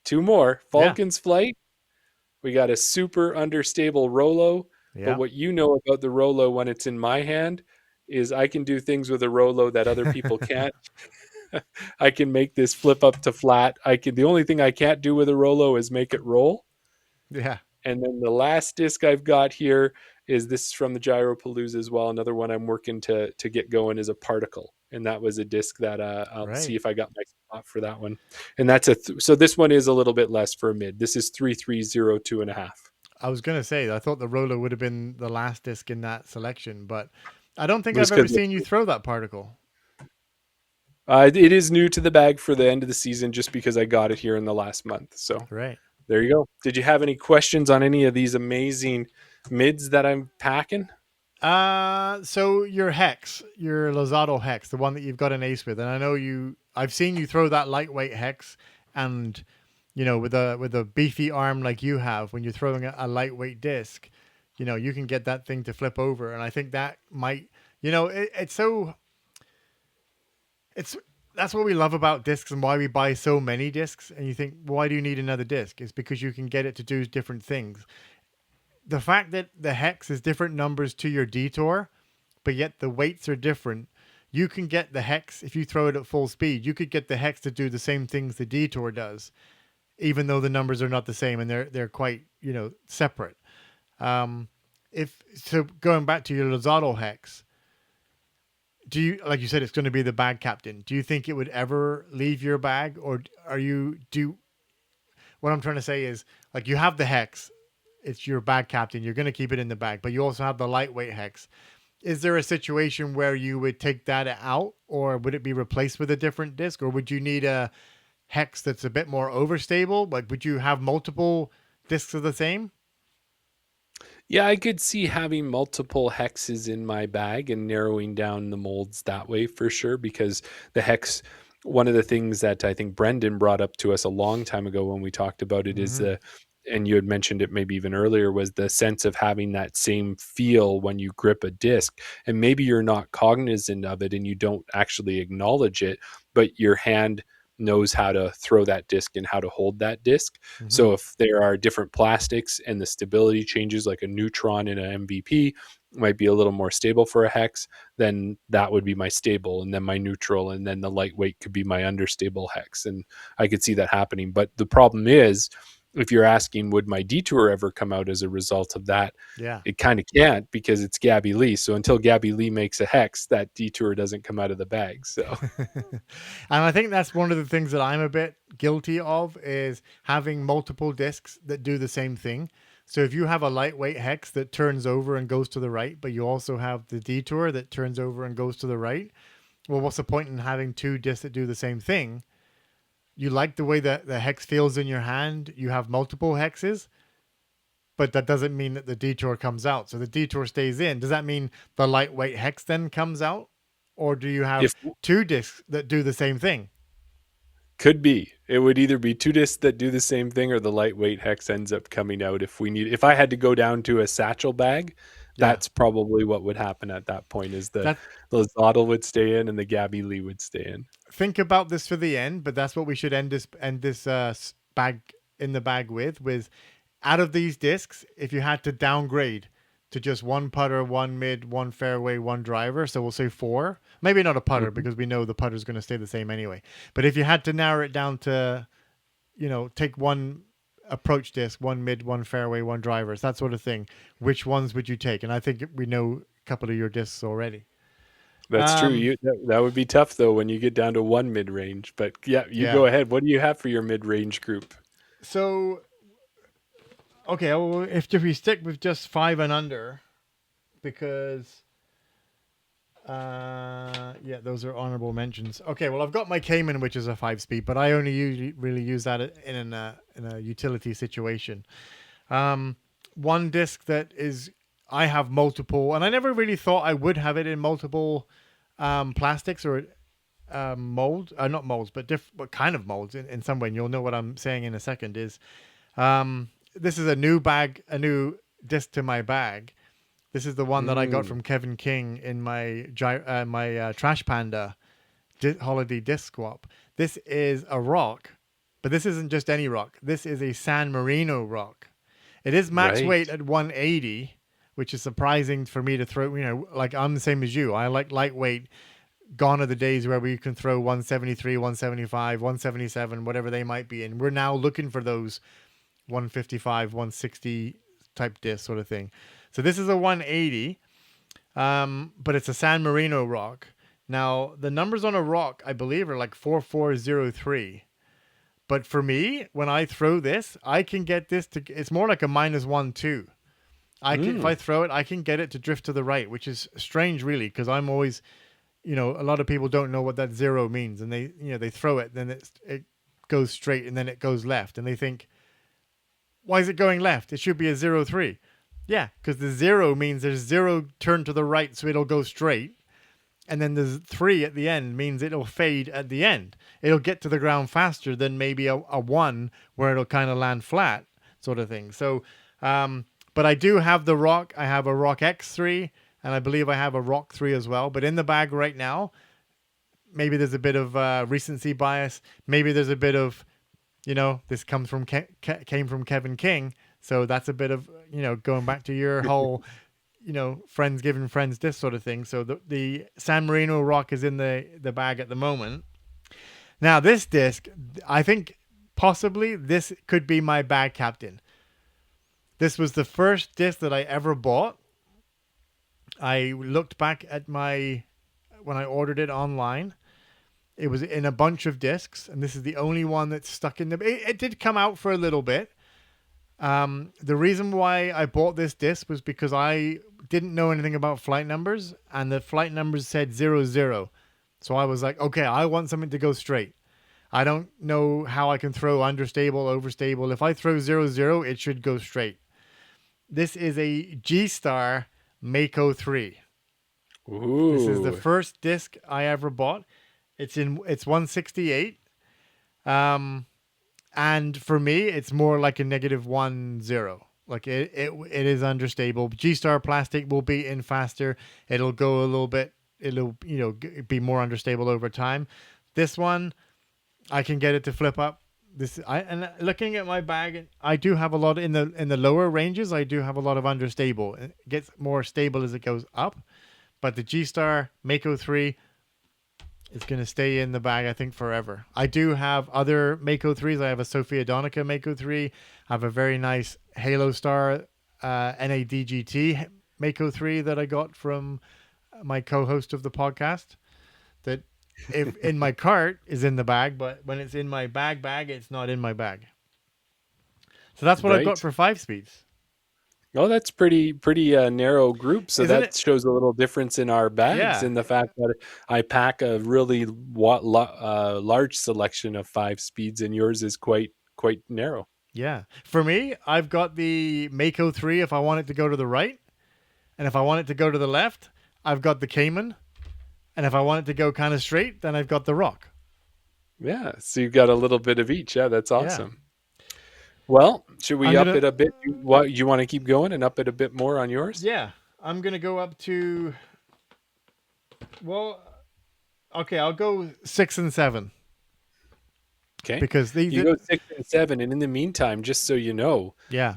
2 more. Falcon's Flight. We got a super understable Rolo. Yeah. But what you know about the Rolo when it's in my hand is I can do things with a Rolo that other people can't. I can make this flip up to flat. The only thing I can't do with a Rolo is make it roll. Yeah. And then the last disc I've got here is this is from the Gyropalooza as well. Another one I'm working to get going is a Particle. And that was a disc that I'll see if I got my spot for that one. And that's so this one is a little bit less for a mid. This is 3302.5. I was going to say, I thought the Rolo would have been the last disc in that selection, but I don't think I've ever seen you throw that Particle. It is new to the bag for the end of the season just because I got it here in the last month. So there you go. Did you have any questions on any of these amazing mids that I'm packing? So your Hex, your Lazotl Hex, the one that you've got an ace with, and I know I've seen you throw that lightweight Hex, and with a beefy arm like you have, when you're throwing a lightweight disc, you can get that thing to flip over. And I think that might, that's what we love about discs and why we buy so many discs. And you think, why do you need another disc? It's because you can get it to do different things. The fact that the Hex is different numbers to your Detour, but yet the weights are different. You can get the Hex, if you throw it at full speed, you could get the Hex to do the same things the Detour does, even though the numbers are not the same and they're quite, separate. So going back to your Lazotl Hex, do you, like you said, it's going to be the bag captain. Do you think it would ever leave your bag, or what I'm trying to say is, like, you have the Hex, it's your bag captain, you're going to keep it in the bag, but you also have the lightweight Hex. Is there a situation where you would take that out, or would it be replaced with a different disc, or would you need a Hex that's a bit more overstable? Like, would you have multiple discs of the same? Yeah, I could see having multiple hexes in my bag and narrowing down the molds that way for sure, because the Hex, one of the things that I think Brendan brought up to us a long time ago when we talked about it is and you had mentioned it maybe even earlier, was the sense of having that same feel when you grip a disc. And maybe you're not cognizant of it and you don't actually acknowledge it, but your hand knows how to throw that disc and how to hold that disc. So if there are different plastics and the stability changes, like a neutron in an MVP might be a little more stable for a hex, then that would be my stable, and then my neutral, and then the lightweight could be my understable hex. And I could see that happening. But the problem is, if you're asking, would my detour ever come out as a result of that? Yeah. It kind of can't, because it's Gabby Lee. So until Gabby Lee makes a hex, that detour doesn't come out of the bag. So, And I think that's one of the things that I'm a bit guilty of, is having multiple discs that do the same thing. So if you have a lightweight hex that turns over and goes to the right, but you also have the detour that turns over and goes to the right, well, what's the point in having two discs that do the same thing? You like the way that the hex feels in your hand. You have multiple hexes, but that doesn't mean that the detour comes out. So the detour stays in. Does that mean the lightweight hex then comes out? Or do you have two discs that do the same thing? Could be. It would either be two discs that do the same thing, or the lightweight hex ends up coming out. If I had to go down to a satchel bag, that's probably what would happen at that point, is the Zottel would stay in and the Gabby Lee would stay in. Think about this for the end, but that's what we should end this bag in the bag with out of these discs, if you had to downgrade to just one putter, one mid, one fairway, one driver, so we'll say 4. Maybe not a putter, because we know the putter is going to stay the same anyway. But if you had to narrow it down to, take one approach disc, one mid, one fairway, one drivers, that sort of thing, which ones would you take? And I think we know a couple of your discs already. That's true. That would be tough, though, when you get down to one mid-range. But yeah, go ahead. What do you have for your mid-range group? So, okay, well, if we stick with just 5 and under, because those are honorable mentions. Okay, well, I've got my Cayman, which is a 5-speed, but I only usually really use that in a utility situation. One disc that is, I have multiple, and I never really thought I would have it in multiple plastics or molds, not molds, but what kind of molds in some way. And you'll know what I'm saying in a second. Is this is a new disc to my bag. This is the one that I got from Kevin King in my Trash Panda holiday disc swap. This is a rock, but this isn't just any rock. This is a San Marino rock. It is max weight at 180, which is surprising for me to throw. Like, I'm the same as you. I like lightweight. Gone are the days where we can throw 173, 175, 177, whatever they might be. And we're now looking for those 155, 160 type disc sort of thing. So this is a 180, but it's a San Marino rock. Now, the numbers on a rock, I believe, are like 4403. But for me, when I throw this, I can get this to, it's more like a -1-2. If I throw it, I can get it to drift to the right, which is strange, really, because I'm always, a lot of people don't know what that 0 means, and they throw it, then it goes straight, and then it goes left, and they think, why is it going left? It should be a 0-3. Yeah, because the 0 means there's 0 turn to the right, so it'll go straight. And then there's 3 at the end means it'll fade at the end. It'll get to the ground faster than maybe a 1 where it'll kind of land flat sort of thing. So, but I do have the rock. I have a Rock X3, and I believe I have a Rock 3 as well. But in the bag right now, maybe there's a bit of recency bias. Maybe there's a bit of, this comes from came from Kevin King. So that's a bit of, going back to your whole, friends giving friends this sort of thing. So the San Marino rock is in the bag at the moment. Now this disc, I think possibly this could be my bag captain. This was the first disc that I ever bought. I looked back at when I ordered it online. It was in a bunch of discs, and this is the only one that's stuck in it did come out for a little bit. The reason why I bought this disc was because I didn't know anything about flight numbers, and the flight numbers said 00. So I was like, okay, I want something to go straight. I don't know how I can throw understable, overstable. If I throw 00, it should go straight. This is a G-Star Mako 3. Ooh. This is the first disc I ever bought. It's 168. And And for me, it's more like a -1.0. Like it is understable. G-Star plastic will be in faster. It'll go a little bit. It'll be more understable over time. This one, I can get it to flip up. And looking at my bag, I do have a lot in the lower ranges. I do have a lot of understable. It gets more stable as it goes up, but the G-Star Mako 3 is going to stay in the bag, I think, forever. I do have other Mako 3s. I have a Sofia Donica Mako 3. I have a very nice Halo Star NADGT Mako 3 that I got from my co-host of the podcast. That if in my cart is in the bag, but when it's in my bag, it's not in my bag. So that's what I've got for 5 speeds. Oh, that's pretty narrow group. So Isn't that it? shows a little difference in our bags, Yeah. in the fact that I pack a really large selection of 5 speeds, and yours is quite narrow. Yeah. For me, I've got the Mako 3 if I want it to go to the right. And if I want it to go to the left, I've got the Cayman. And if I want it to go kind of straight, then I've got the Rock. Yeah, so you've got a little bit of each. Yeah, that's awesome. Well, should we up it a bit? You want to keep going and up it a bit more on yours? Yeah. I'm going to go up to... Well, okay, I'll go 6 and 7. Okay. Because you go 6 and 7, and in the meantime, just so you know, yeah,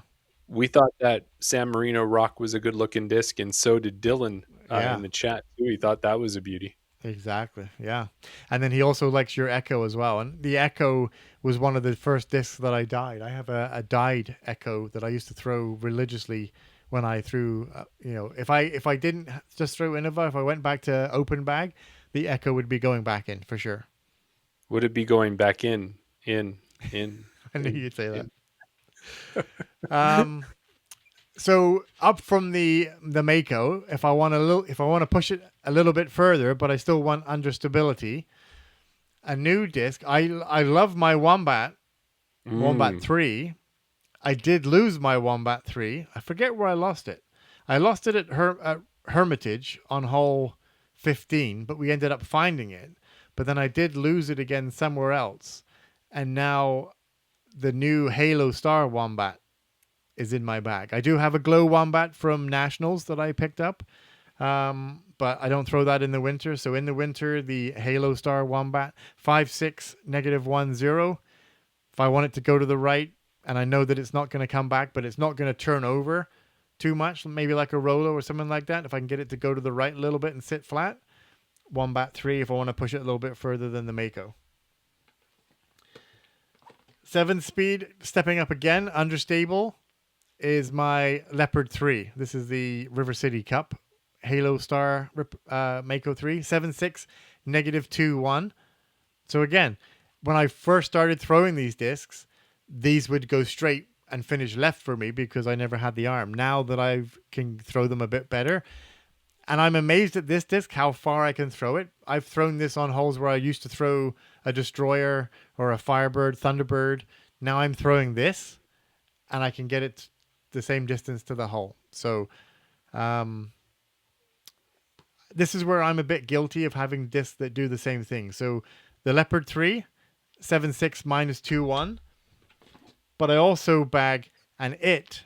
we thought that San Marino Rock was a good-looking disc, and so did Dylan in the chat too. He thought that was a beauty. Exactly. Yeah, and then he also likes your Echo as well. And the Echo was one of the first discs that I dyed. I have a dyed Echo that I used to throw religiously when I threw. If I didn't just throw Innova, if I went back to open bag, the Echo would be going back in for sure. Would it be going back in? I knew you'd say that. So up from the Mako, if I want to push it a little bit further, but I still want understability, a new disc. I love my Wombat 3. I did lose my Wombat 3. I forget where I lost it. I lost it at Hermitage on hole 15, but we ended up finding it. But then I did lose it again somewhere else. And now the new Halo Star Wombat is in my bag. I do have a Glow Wombat from Nationals that I picked up, but I don't throw that in the winter. So in the winter, the Halo Star Wombat 5.6 -1.0. If I want it to go to the right, and I know that it's not going to come back, but it's not going to turn over too much, maybe like a Rolo or something like that. If I can get it to go to the right a little bit and sit flat, Wombat 3 if I want to push it a little bit further than the Mako. 7 speed, stepping up again, understable, is my Leopard 3. This is the River City Cup Halo Star Mako 3, 7.6 -2.1. So again, when I first started throwing these discs, these would go straight and finish left for me because I never had the arm. Now that I can throw them a bit better, and I'm amazed at this disc, how far I can throw it. I've thrown this on holes where I used to throw a Destroyer or a Firebird, Thunderbird. Now I'm throwing this, and I can get it the same distance to the hole. So this is where I'm a bit guilty of having discs that do the same thing. So the Leopard 3, 7.6 -2.1. But I also bag an IT,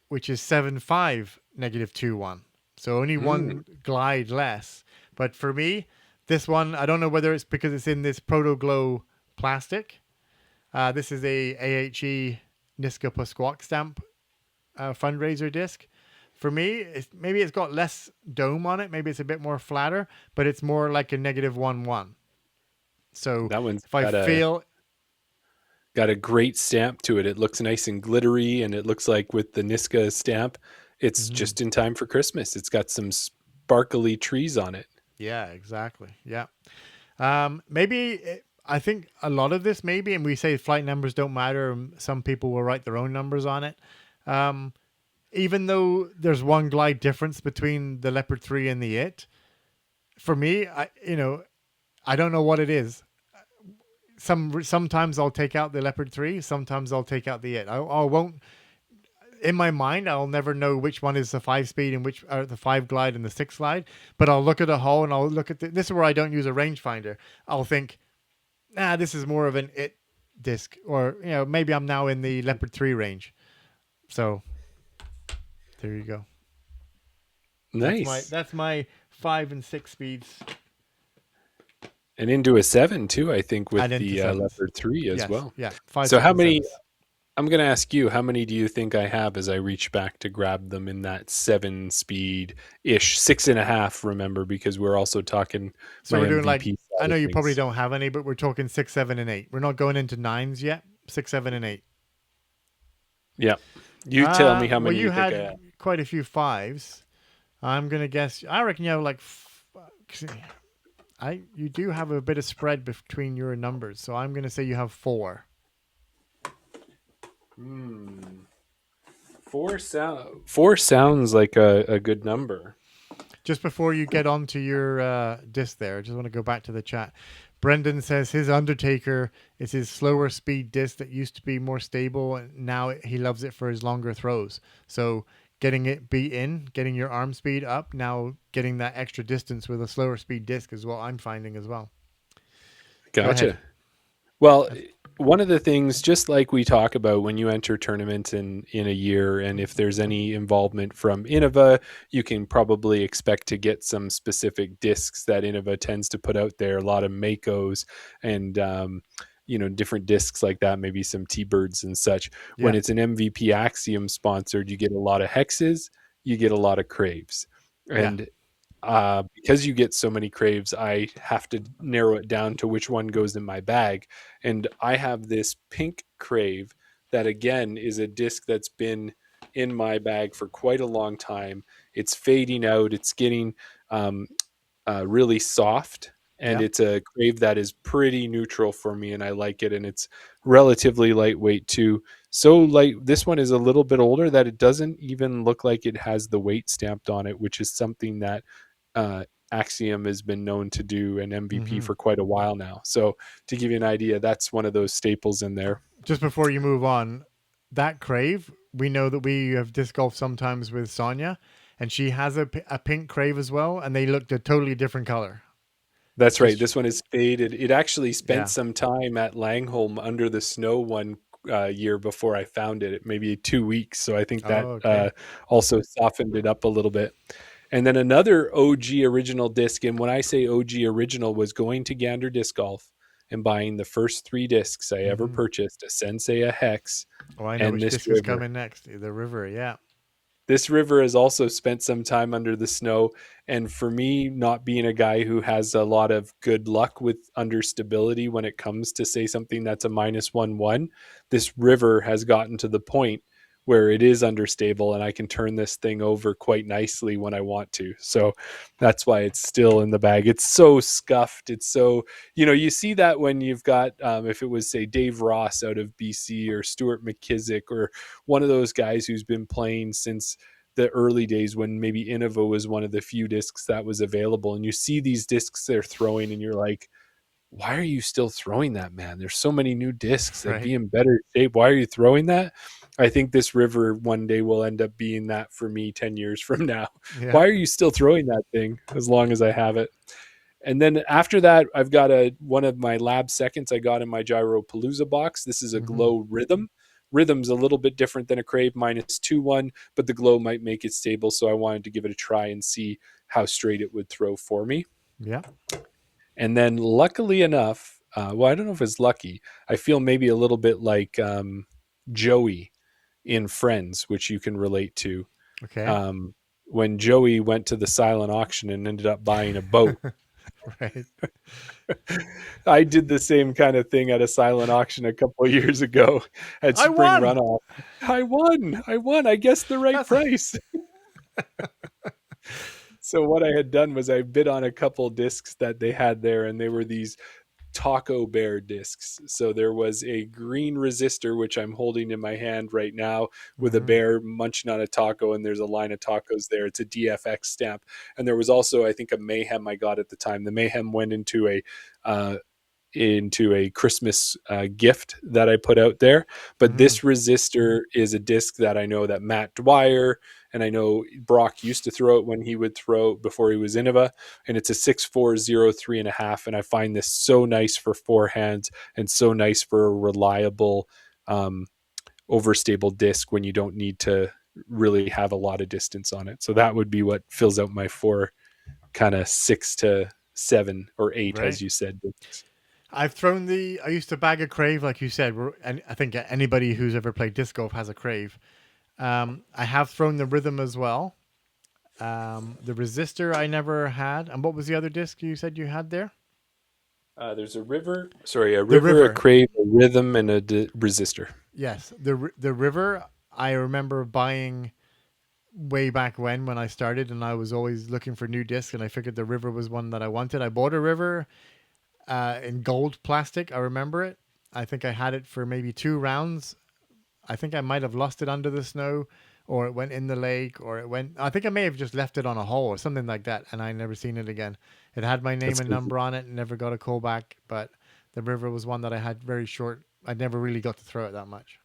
which is 7.5 -2.1. So only one glide less. But for me, this one, I don't know whether it's because it's in this Proto Glow plastic. This is a AHE Niska Pasquak stamp fundraiser disc. For me, maybe it's got less dome on it. Maybe it's a bit more flatter, but it's more like a -1.1. So that one's got a great stamp to it. It looks nice and glittery, and it looks like with the Niska stamp, it's just in time for Christmas. It's got some sparkly trees on it. Yeah, exactly. Yeah. I think a lot of this maybe, and we say flight numbers don't matter. Some people will write their own numbers on it. Even though there's one glide difference between the Leopard 3 and the IT, for me, I don't know what it is. Sometimes I'll take out the Leopard 3. Sometimes I'll take out the IT. I won't. In my mind, I'll never know which one is the 5-speed and which are the 5 glide and the 6 glide. But I'll look at a hole and I'll look at this is where I don't use a rangefinder. I'll think, this is more of an IT disc, or maybe I'm now in the Leopard 3 range. So there you go. Nice. That's my 5 and 6 speeds. And into a 7 too, I think, with And into the sevens. Leopard 3 as Yes, well. yeah. 5, So 6, how and many? 7s. I'm going to ask you, how many do you think I have as I reach back to grab them in that 7 speed ish, 6.5? Remember, because we're also talking So my we're doing MVP like, side I know of you probably things. don't have any, but we're talking 6, 7, and 8. We're not going into 9s yet. 6, 7, and 8. Yeah. You tell me how Well, many you you think I had have. quite a few 5s. I'm gonna guess. I reckon you have like. You do have a bit of spread between your numbers, so I'm gonna say you have 4. Four sounds like a good number. Just before you get onto your disc there, I just want to go back to the chat. Brendan says his Undertaker is his slower speed disc that used to be more stable, and now he loves it for his longer throws. So getting getting your arm speed up, now getting that extra distance with a slower speed disc is what I'm finding as well. Go ahead. Gotcha. Well, one of the things, just like we talk about when you enter tournaments in a year, and if there's any involvement from Innova, you can probably expect to get some specific discs that Innova tends to put out there. A lot of Makos and different discs like that, maybe some T-Birds and such. Yeah. When it's an MVP Axiom sponsored, you get a lot of hexes, you get a lot of craves, and because you get so many craves, I have to narrow it down to which one goes in my bag. And I have this pink crave that, again, is a disc that's been in my bag for quite a long time. It's fading out. It's getting really soft. And it's a crave that is pretty neutral for me, and I like it. And it's relatively lightweight too. So light. This one is a little bit older that it doesn't even look like it has the weight stamped on it, which is something that Axiom has been known to do an MVP for quite a while now. So to give you an idea, that's one of those staples in there. Just before you move on, that crave, we know that we have disc golf sometimes with Sonia, and she has a pink crave as well, and they looked a totally different color. That's right. This one is faded. It actually spent some time at Langholm under the snow one year before I found it, maybe 2 weeks. So I think that also softened it up a little bit. And then another OG original disc, and when I say OG original, was going to Gander Disc Golf and buying the first 3 discs I ever purchased, a Sensei, a Hex, I know and which this disc river. is coming next. The river, yeah. This river has also spent some time under the snow. And for me, not being a guy who has a lot of good luck with understability when it comes to, say, something that's a -1-1, this river has gotten to the point where it is understable and I can turn this thing over quite nicely when I want to. So that's why it's still in the bag. It's so scuffed. It's so, you see that when you've got, if it was, say, Dave Ross out of BC or Stuart McKissick or one of those guys who's been playing since the early days when maybe Innova was one of the few discs that was available. And you see these discs they're throwing and you're like, why are you still throwing that, man? There's so many new discs that be in better shape. Why are you throwing that? I think this river one day will end up being that for me 10 years from now. Yeah. Why are you still throwing that thing as long as I have it? And then after that, I've got one of my lab seconds I got in my Gyropalooza box. This is a Glow Rhythm. Rhythm's a little bit different than a Crave -2-1, but the Glow might make it stable. So I wanted to give it a try and see how straight it would throw for me. Yeah. And then luckily enough, I don't know if it's lucky. I feel maybe a little bit like Joey in Friends, which you can relate to. Okay. When Joey went to the silent auction and ended up buying a boat. Right. I did the same kind of thing at a silent auction a couple of years ago at Spring Runoff. I won. I guessed the right price. So what I had done was I bid on a couple discs that they had there, and they were these Taco Bear discs. So there was a green resistor, which I'm holding in my hand right now, with a bear munching on a taco, and there's a line of tacos there. It's a DFX stamp. And there was also, I think, a Mayhem I got at the time. The Mayhem went into a into a Christmas gift that I put out there. But this resistor is a disc that I know that Matt Dwyer and I know Brock used to throw it when he would throw before he was Innova, and it's a 6403.5. And I find this so nice for forehands and so nice for a reliable overstable disc when you don't need to really have a lot of distance on it. So that would be what fills out my 4 kind of 6 to 7 or 8, as you said. I used to bag a Crave, like you said, and I think anybody who's ever played disc golf has a Crave. I have thrown the Rhythm as well. The Resistor I never had. And what was the other disc you said you had there? There's a River, a Crave, a Rhythm, and a Resistor. Yes, the River I remember buying way back when I started, and I was always looking for new discs, and I figured the River was one that I wanted. I bought a River in gold plastic. I remember it. I think I had it for maybe 2 rounds. I think I might have lost it under the snow, or it went in the lake, or I think I may have just left it on a hole or something like that, and I never seen it again. It had my name and number on it, and never got a call back, but the River was one that I had very short. I never really got to throw it that much.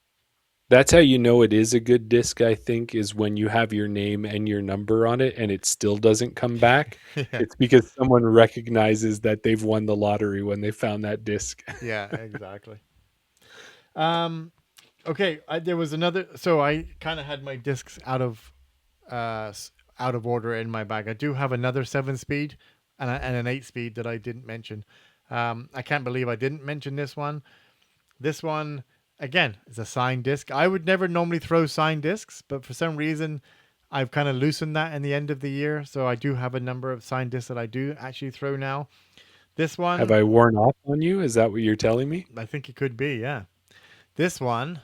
That's how you know it is a good disc, I think, is when you have your name and your number on it and it still doesn't come back. Yeah. It's because someone recognizes that they've won the lottery when they found that disc. Yeah, exactly. Okay, there was another. So I kind of had my discs out of order in my bag. I do have another 7-speed and an 8-speed that I didn't mention. I can't believe I didn't mention this one. This one, again, is a signed disc. I would never normally throw signed discs, but for some reason, I've kind of loosened that in the end of the year. So I do have a number of signed discs that I do actually throw now. This one... Have I worn off on you? Is that what you're telling me? I think it could be, yeah. This one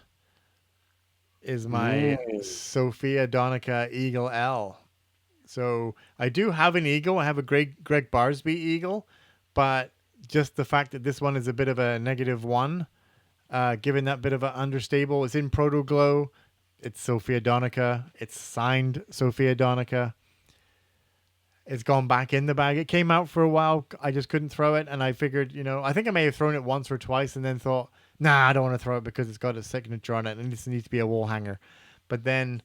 is my Sophia Donica Eagle L. So I do have an Eagle. I have a Greg Barsby Eagle, but just the fact that this one is a bit of a -1, given that bit of an understable. It's in Proto Glow. It's Sophia Donica. It's signed Sophia Donica. It's gone back in the bag. It came out for a while. I just couldn't throw it, and I figured, I think I may have thrown it once or twice and then thought, nah, I don't want to throw it because it's got a signature on it and it needs to be a wall hanger. But then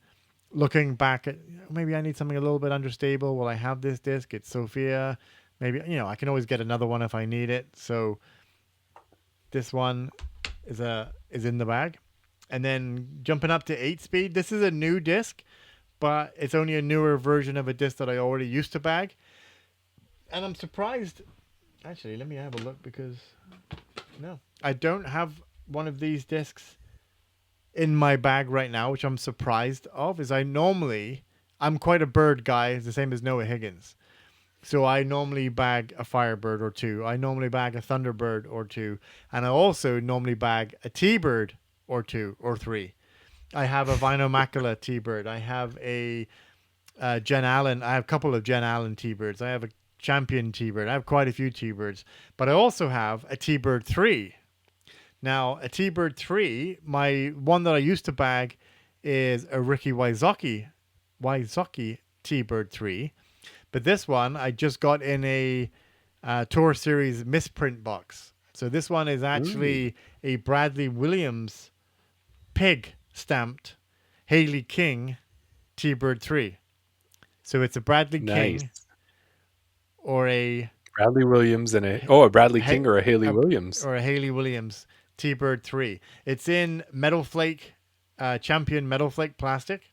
looking back at, maybe I need something a little bit understable. Well, I have this disc. It's Sophia. Maybe, I can always get another one if I need it. So this one is in the bag. And then jumping up to 8-speed. This is a new disc, but it's only a newer version of a disc that I already used to bag. And I'm surprised. Actually, let me have a look because no, I don't have one of these discs in my bag right now, which I'm surprised of. I'm quite a bird guy, the same as Noah Higgins. So I normally bag a Firebird or 2. I normally bag a Thunderbird or 2. And I also normally bag a T-Bird or 2 or 3. I have a Vinomacula T-Bird. I have a Jen Allen. I have a couple of Jen Allen T-Birds. I have a Champion T-Bird. I have quite a few T-Birds. But I also have a T-Bird 3. Now, a T-Bird 3, my one that I used to bag is a Ricky Wysocki T-Bird 3. But this one I just got in a Tour Series misprint box. So this one is actually a Bradley Williams pig stamped Haley King T-Bird 3. So it's a Bradley King or a Bradley Williams and a Bradley King or a Haley Williams. Or a Haley Williams T-Bird 3. It's in Metal Flake, Champion Metal Flake plastic.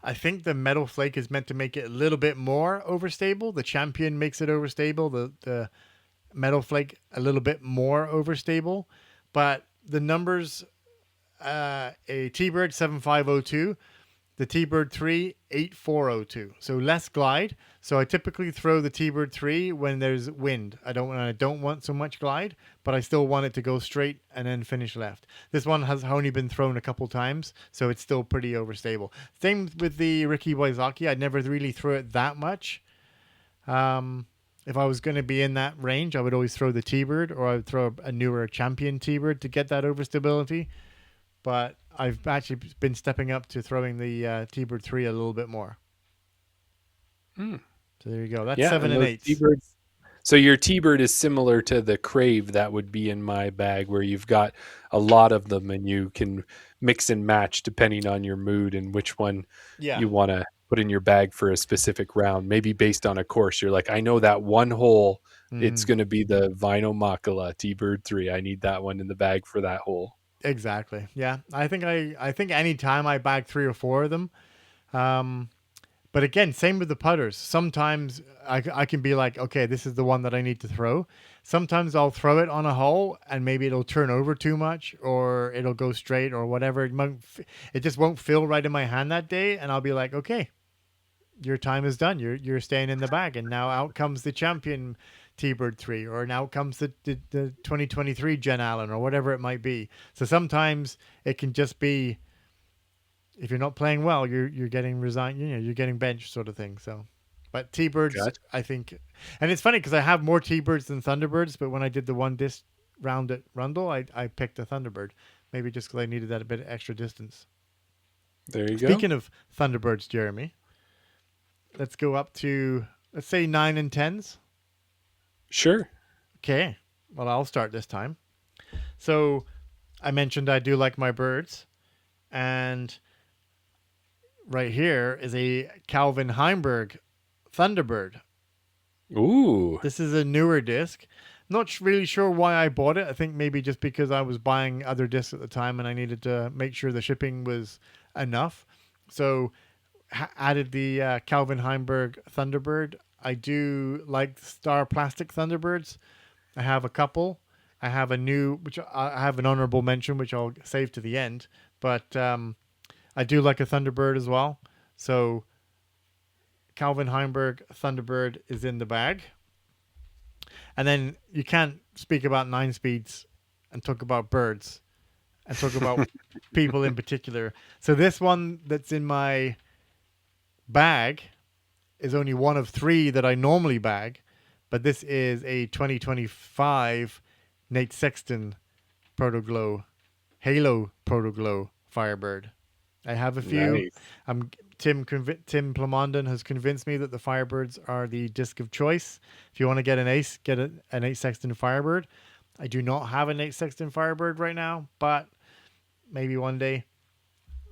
I think the Metal Flake is meant to make it a little bit more overstable. The Champion makes it overstable. The Metal Flake a little bit more overstable. But the numbers, a T-Bird 7502, the T-Bird 3 8402. So less glide. So I typically throw the T-Bird 3 when there's wind. I don't want so much glide, but I still want it to go straight and then finish left. This one has only been thrown a couple times, so it's still pretty overstable. Same with the Ricky Wysocki. I never really threw it that much. If I was going to be in that range, I would always throw the T-Bird, or I would throw a newer Champion T-Bird to get that overstability. But I've actually been stepping up to throwing the T-Bird 3 a little bit more. So there you go. That's 7 and 8. So your T-Bird is similar to the Crave that would be in my bag, where you've got a lot of them and you can mix and match depending on your mood and which one Yeah. you want to put in your bag for a specific round. Maybe based on a course, you're like, I know that one hole, it's Mm, going to be the Vinyl Makala T-Bird 3. I need that one in the bag for that hole. exactly. Yeah. I think any time I bag 3 or 4 of them. Um, But again, same with the putters. Sometimes I can be like, okay, this is the one that I need to throw. Sometimes I'll throw it on a hole and maybe it'll turn over too much or it'll go straight or whatever. It just won't feel right in my hand that day. And I'll be like, okay, your time is done. You're staying in the bag. And now out comes the champion T-Bird 3 or now comes the 2023 Jen Allen or whatever it might be. So sometimes it can just be, if you're not playing well, you're getting resigned. You're getting benched, sort of thing. So, but T-Birds, Gotcha. I think, and it's funny because I have more T-Birds than Thunderbirds. But when I did the one disc round at Rundle, I picked a Thunderbird, maybe just because I needed that a bit of extra distance. There you go. Speaking of Thunderbirds, Jeremy, let's go up to, let's say 9 and 10s. Sure. Okay, well I'll start this time. So I mentioned I do like my birds, and right here is a Calvin Heimberg Thunderbird. Ooh. This is a newer disc. Not really sure why I bought it. I think maybe just because I was buying other discs at the time and I needed to make sure the shipping was enough. So added the Calvin Heimberg Thunderbird. I do like Star Plastic Thunderbirds. I have a couple. I have a new, which I have an honorable mention, which I'll save to the end. But I do like a Thunderbird as well. So Calvin Heimberg Thunderbird is in the bag. And then you can't speak about 9-speeds and talk about birds and talk about people in particular. So this one that's in my bag is only one of 3 that I normally bag. But this is a 2025 Nate Sexton Protoglow, Halo Protoglow Firebird. I have a few. Nice. Tim Plamondon has convinced me that the Firebirds are the disc of choice. If you want to get an ace, get an Nate Sexton Firebird. I do not have a Nate Sexton Firebird right now, but maybe one day.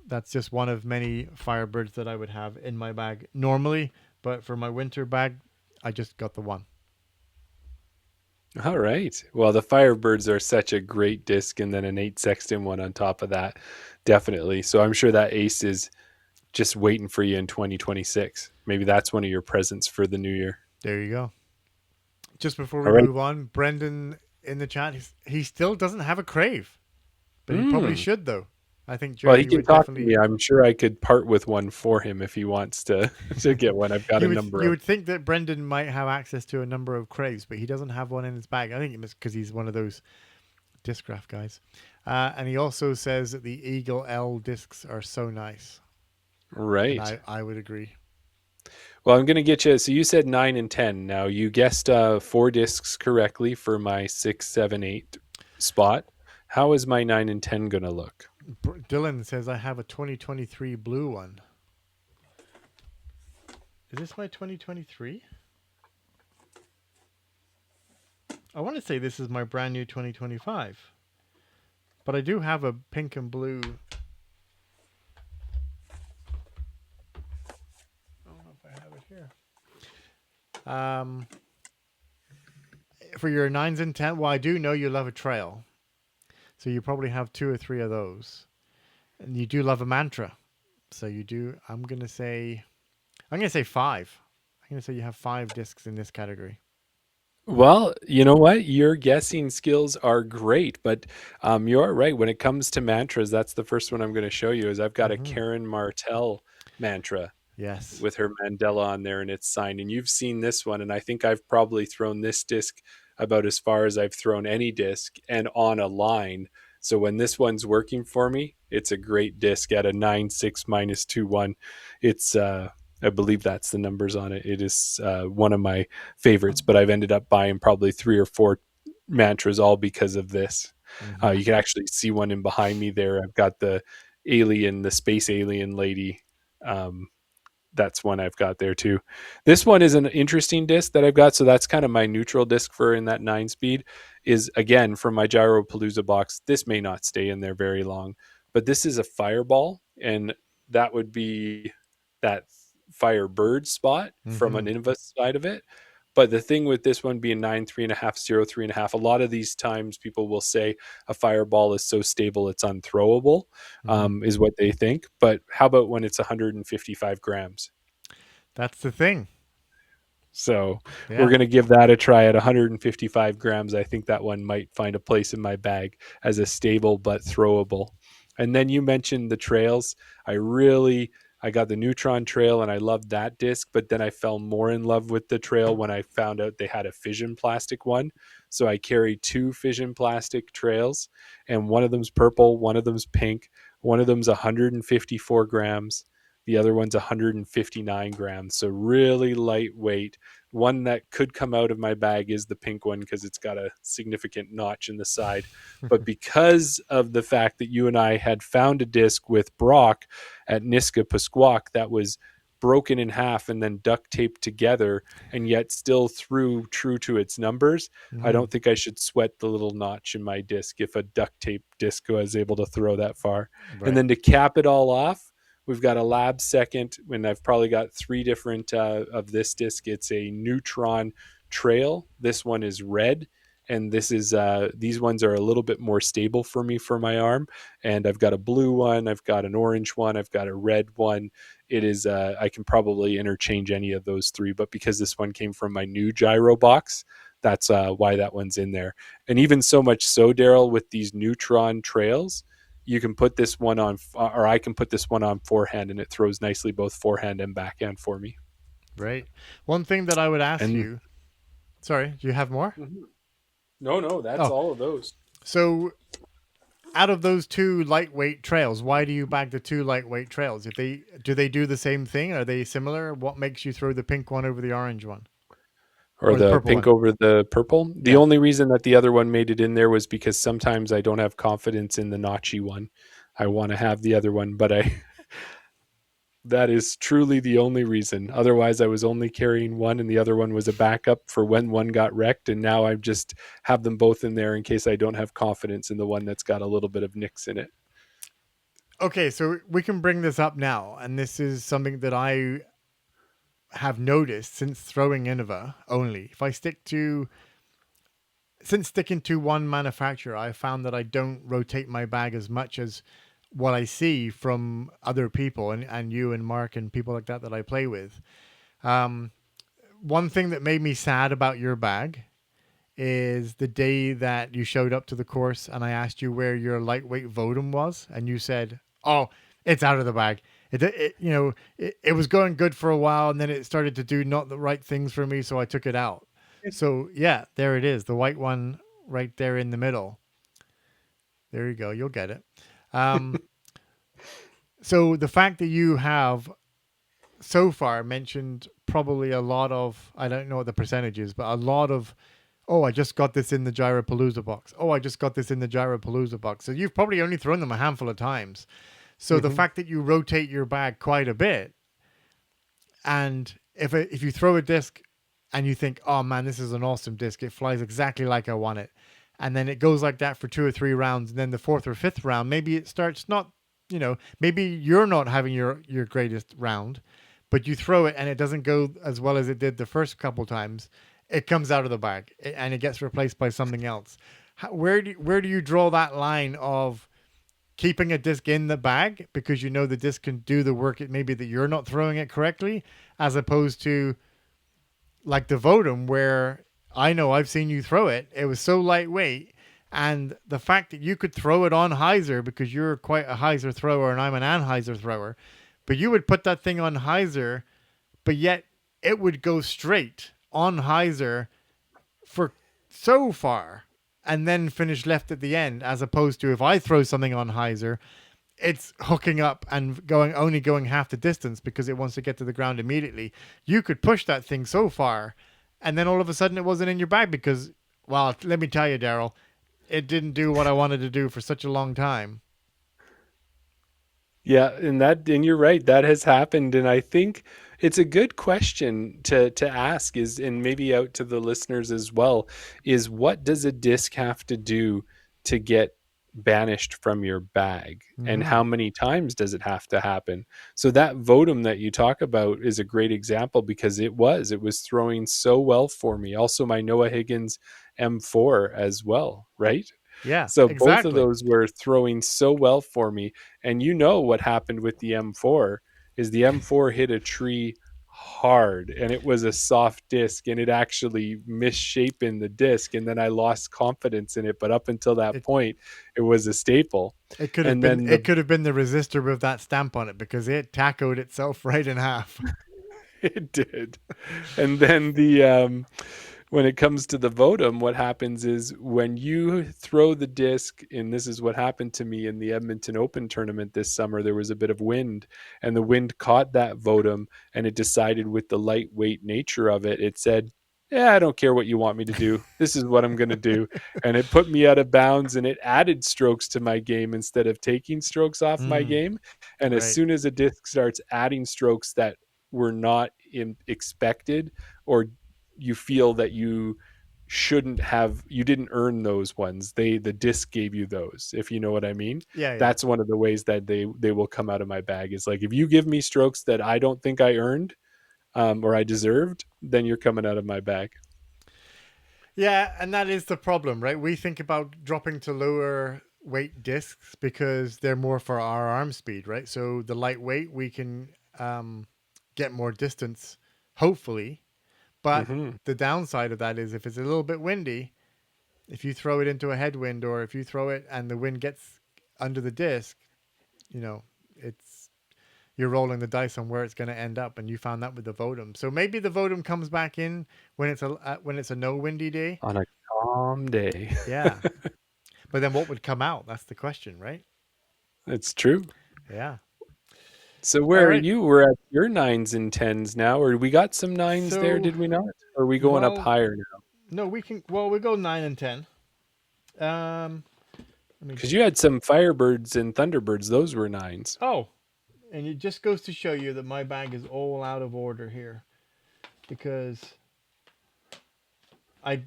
That's just one of many Firebirds that I would have in my bag normally, but for my winter bag, I just got the one. All right. Well, the Firebirds are such a great disc, and then a Nate Sexton one on top of that. Definitely. So I'm sure that ace is just waiting for you in 2026. Maybe that's one of your presents for the new year. There you go. Just before All we right. move on, Brendan in the chat, he still doesn't have a Crave, but he probably should, though. I think Well, Jeremy he can would talk to definitely. me. I'm sure I could part with one for him if he wants to to get one. I've got a number You of. would think that Brendan might have access to a number of Craves, but he doesn't have one in his bag. I think it's because he's one of those Discraft guys. And he also says that the Eagle L discs are so nice. Right. And I would agree. Well, I'm going to get you. So you said 9 and 10. Now you guessed 4 discs correctly for my 6, 7, 8 spot. How is my 9 and 10 going to look? Dylan says I have a 2023 blue one. Is this my 2023? I want to say this is my brand new 2025. But I do have a pink and blue. I don't know if I have it here. For your 9s and 10s, well, I do know you love a trail. So you probably have 2 or 3 of those. And you do love a mantra. So you do, I'm going to say 5. I'm going to say you have 5 discs in this category. Well, you know what? Your guessing skills are great, but you're right. When it comes to mantras, that's the first one I'm going to show you. Is I've got a Karen Martell mantra. Yes. With her Mandela on there and it's signed. And you've seen this one, and I think I've probably thrown this disc about as far as I've thrown any disc and on a line. So when this one's working for me, it's a great disc at a 9.6 minus 2.1. It's I believe that's the numbers on it. It is one of my favorites, but I've ended up buying probably 3 or 4 mantras all because of this. You can actually see one in behind me there. I've got the space alien lady that's one I've got there too. This one is an interesting disc that I've got. So that's kind of my neutral disc for in that 9-speed is, again, from my Gyropalooza box. This may not stay in there very long, but this is a Fireball, and that would be that Firebird spot from an Innova side of it. But the thing with this one being 9, 3.5, 0, 3.5, a lot of these times people will say a Fireball is so stable it's unthrowable, is what they think. But how about when it's 155 grams? That's the thing. So we're going to give that a try at 155 grams. I think that one might find a place in my bag as a stable but throwable. And then you mentioned the trails. I got the Neutron trail and I loved that disc, but then I fell more in love with the trail when I found out they had a fission plastic one. So I carry 2 fission plastic trails, and one of them's purple, one of them's pink, one of them's 154 grams. The other one's 159 grams. So really lightweight. One that could come out of my bag is the pink one because it's got a significant notch in the side. But because of the fact that you and I had found a disc with Brock at Niska Pasquak that was broken in half and then duct taped together and yet still through true to its numbers, I don't think I should sweat the little notch in my disc if a duct tape disc was able to throw that far. Right. And then to cap it all off, we've got a Lab Second, and I've probably got 3 different of this disc. It's a Neutron Trail. This one is red, and this is these ones are a little bit more stable for me for my arm. And I've got a blue one, I've got an orange one, I've got a red one. It is I can probably interchange any of those 3, but because this one came from my new gyro box, that's why that one's in there. And even so much so, Daryl, with these Neutron Trails, you can put this one on, or I can put this one on forehand, and it throws nicely both forehand and backhand for me. Right. One thing that I would ask you, sorry, do you have more? No, that's all of those. So out of those 2 lightweight trails, why do you bag the 2 lightweight trails? Do they do the same thing? Are they similar? What makes you throw the pink one over the orange one? Or the pink one over the purple? The only reason that the other one made it in there was because sometimes I don't have confidence in the notchy one. I want to have the other one, but that is truly the only reason. Otherwise, I was only carrying one, and the other one was a backup for when one got wrecked, and now I just have them both in there in case I don't have confidence in the one that's got a little bit of nicks in it. Okay, so we can bring this up now, and this is something that I have noticed since throwing Innova only. If I sticking to one manufacturer, I found that I don't rotate my bag as much as what I see from other people and you and Mark and people like that I play with. One thing that made me sad about your bag is the day that you showed up to the course and I asked you where your lightweight Vodum was, and you said, "Oh, it's out of the bag." It was going good for a while, and then it started to do not the right things for me, so I took it out. So yeah, there it is, the white one right there in the middle. There you go, you'll get it. So the fact that you have so far mentioned probably a lot of, I don't know what the percentage is, but a lot of, oh, I just got this in the Gyropalooza box. Oh, I just got this in the Gyropalooza box. So you've probably only thrown them a handful of times. So the fact that you rotate your bag quite a bit, and if you throw a disc and you think, oh man, this is an awesome disc, it flies exactly like I want it, and then it goes like that for 2 or 3 rounds, and then the 4th or 5th round, maybe it starts not, maybe you're not having your greatest round, but you throw it and it doesn't go as well as it did the first couple times, it comes out of the bag and it gets replaced by something else. Where do you draw that line of keeping a disc in the bag because the disc can do the work, it maybe that you're not throwing it correctly, as opposed to like the Vodum, where I know I've seen you throw it. It was so lightweight, and the fact that you could throw it on hyzer because you're quite a hyzer thrower and I'm an anhyzer thrower, but you would put that thing on hyzer, but yet it would go straight on hyzer for so far and then finish left at the end, as opposed to if I throw something on hyzer, it's hooking up and only going half the distance because it wants to get to the ground immediately. You could push that thing so far, and then all of a sudden it wasn't in your bag because, well, let me tell you, Daryl, it didn't do what I wanted to do for such a long time. Yeah, and you're right, that has happened, and I think it's a good question to ask is, and maybe out to the listeners as well, is what does a disc have to do to get banished from your bag, and Hmm. how many times does it have to happen? So that Votum that you talk about is a great example because it was throwing so well for me. Also my Noah Higgins M4 as well, right? Yeah, So both of exactly. those were throwing so well for me. And you know what happened with the M4 is the M4 hit a tree hard and it was a soft disc and it actually misshapen the disc and then I lost confidence in it. But up until that It point, it was a staple. it could have And been then it could have been the resistor with that stamp on it because it tacoed itself right in half. it did. And then when it comes to the Votum, what happens is when you throw the disc, and this is what happened to me in the Edmonton Open tournament this summer, there was a bit of wind, and the wind caught that Votum, and it decided with the lightweight nature of it, it said, yeah, I don't care what you want me to do. This is what I'm going to do. And it put me out of bounds and it added strokes to my game instead of taking strokes off my Mm, game. And as right. soon as a disc starts adding strokes that were not expected, or you feel that you didn't earn those ones, the disc gave you those, if you know what I mean. Yeah, yeah. That's one of the ways that they will come out of my bag, is like if you give me strokes that I don't think I earned, or I deserved, then you're coming out of my bag. Yeah, and that is the problem, right? We think about dropping to lower weight discs because they're more for our arm speed, right? So the lightweight, we can get more distance, hopefully. But Hmm. the downside of that is if it's a little bit windy, if you throw it into a headwind or if you throw it and the wind gets under the disc, you know, it's you're rolling the dice on where it's going to end up, and you found that with the Votum. So maybe the Votum comes back in when it's a no windy day. On a calm day. Yeah, but then what would come out? That's the question, right? It's true. Yeah. So All where are right. you? We're at your nines and tens now, or we got some nines there, So, did we not? Or are we going up well, higher now? no, we can. Well, we go 9 and 10. Um, let me Because just. you had some Firebirds and Thunderbirds, those were nines. Oh, and it just goes to show you that my bag is all out of order here because I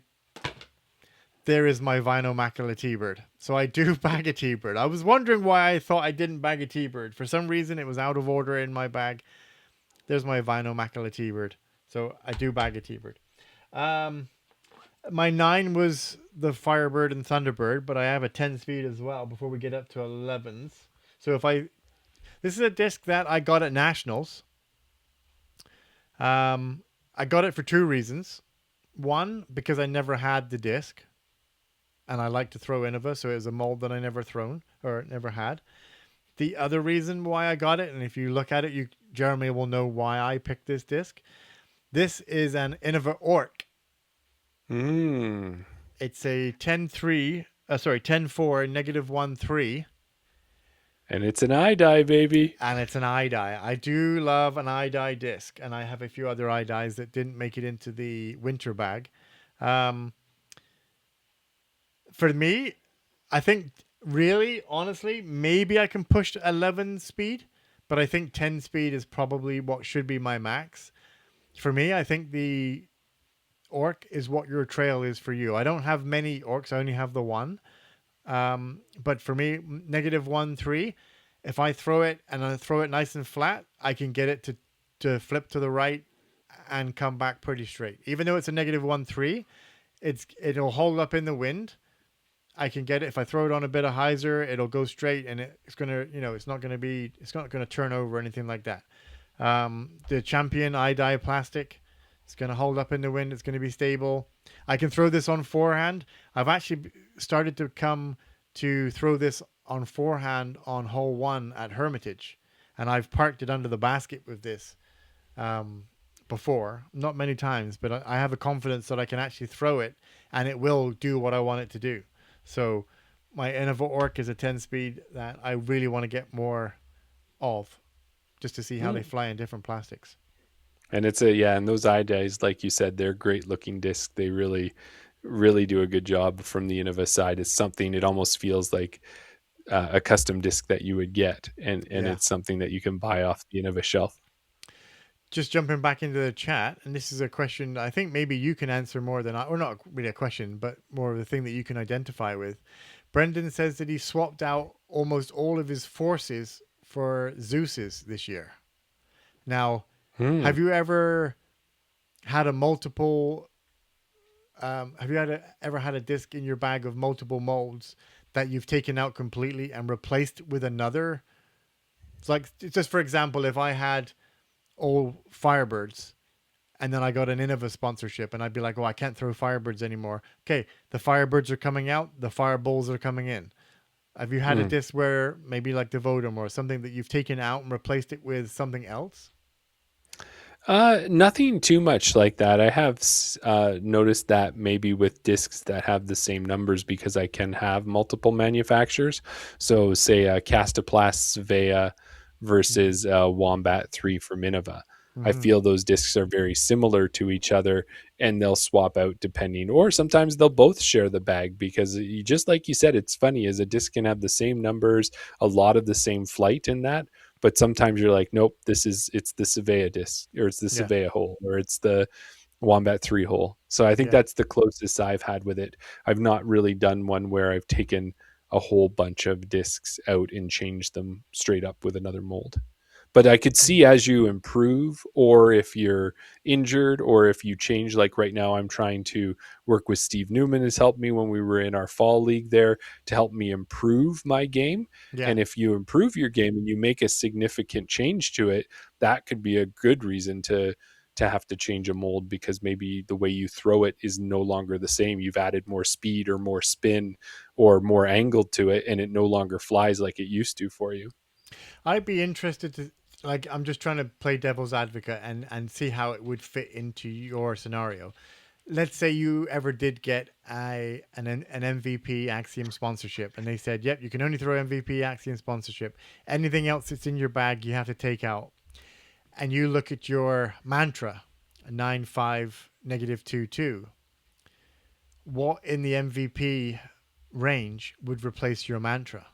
there is my Vinyl Macula T-Bird. So I do bag a T-Bird. I was wondering why I thought I didn't bag a T-Bird. For some reason, it was out of order in my bag. There's my Vinyl Macula T-Bird. So I do bag a T-Bird. Um, my 9 was the Firebird and Thunderbird, but I have a 10 speed as well before we get up to 11s. So this is a disc that I got at Nationals. I got it for two reasons. One, because I never had the disc, and I like to throw Innova, so it was a mold that I never thrown or never had. The other reason why I got it, and if you look at it, Jeremy will know why I picked this disc. This is an Innova Orc. Mm. It's a 10-3, 10-4, -1-3, And it's an eye dye, baby. and it's an eye dye. I do love an eye dye disc, and I have a few other eye dyes that didn't make it into the winter bag. Um, for me, I think really, honestly, maybe I can push to 11 speed, but I think 10 speed is probably what should be my max. For me, I think the orc is what your trail is for you. I don't have many orcs, I only have the one. But for me, -1-3, if I throw it and I throw it nice and flat, I can get it to flip to the right and come back pretty straight. Even though it's a -1-3, it'll hold up in the wind. I can get it if I throw it on a bit of hyzer, it'll go straight and it's gonna, it's not gonna turn over or anything like that. The Champion eye dye plastic, it's gonna hold up in the wind. It's gonna be stable. I can throw this on forehand. I've actually started to come to throw this on forehand on hole 1 at Hermitage, and I've parked it under the basket with this before, not many times, but I have a confidence that I can actually throw it and it will do what I want it to do. So my Innova Orc is a 10 speed that I really want to get more of, just to see how they Mm. fly in different plastics. And and those eye dyes, like you said, they're great looking discs. They really, really do a good job from the Innova side. It's something, it almost feels like a custom disc that you would get, and Yeah. it's something that you can buy off the Innova shelf. Just jumping back into the chat, and this is a question I think maybe you can answer more than I, or not really a question, but more of the thing that you can identify with. Brendan says that he swapped out almost all of his forces for Zeus's this year. Now, have you ever had a multiple? Have you ever had a disc in your bag of multiple molds that you've taken out completely and replaced with another? It's like, just for example, if I had all Firebirds and then I got an Innova sponsorship and I'd be like, oh, I can't throw Firebirds anymore. Okay, the Firebirds are coming out, the Fireballs are coming in. Have you had a disc where maybe like the Vodom or something that you've taken out and replaced it with something else? Nothing too much like that. I have noticed that maybe with discs that have the same numbers, because I can have multiple manufacturers. So say a Castoplast Svea versus Wombat 3 from Innova. I feel those discs are very similar to each other, and they'll swap out depending, or sometimes they'll both share the bag, because just like you said, it's funny, as a disc can have the same numbers, a lot of the same flight in that, but sometimes you're like, nope, it's the Svea disc, or it's the Svea hole, or it's the Wombat 3 hole. So I think that's the closest I've had with it. I've not really done one where I've taken a whole bunch of discs out and changed them straight up with another mold. But I could see as you improve, or if you're injured, or if you change, like right now, I'm trying to work with Steve Newman, has helped me when we were in our fall league there, to help me improve my game. Yeah. And if you improve your game and you make a significant change to it, that could be a good reason to have to change a mold, because maybe the way you throw it is no longer the same. You've added more speed or more spin or more angle to it, and it no longer flies like it used to for you. I'd be interested to, like, I'm just trying to play devil's advocate and see how it would fit into your scenario. Let's say you ever did get an MVP Axiom sponsorship, and they said, yep, you can only throw MVP Axiom sponsorship. Anything else that's in your bag, you have to take out. And you look at your mantra, 9-5 -2-2. What in the MVP range would replace your mantra?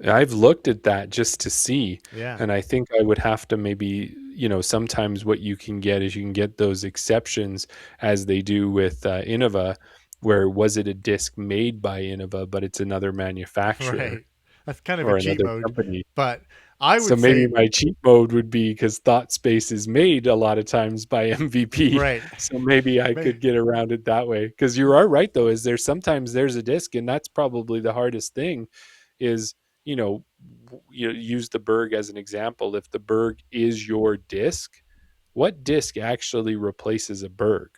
I've looked at that just to see. Yeah. And I think I would have to maybe, sometimes what you can get is you can get those exceptions, as they do with Innova, where was it a disc made by Innova, but it's another manufacturer. Right. That's kind of a cheat mode. Company. But I would so maybe my cheat mode would be, because Thought Space is made a lot of times by MVP. Right. So maybe I could get around it that way. Because you are right, though, is sometimes there's a disc, and that's probably the hardest thing is, you use the Berg as an example. If the Berg is your disc, what disc actually replaces a Berg?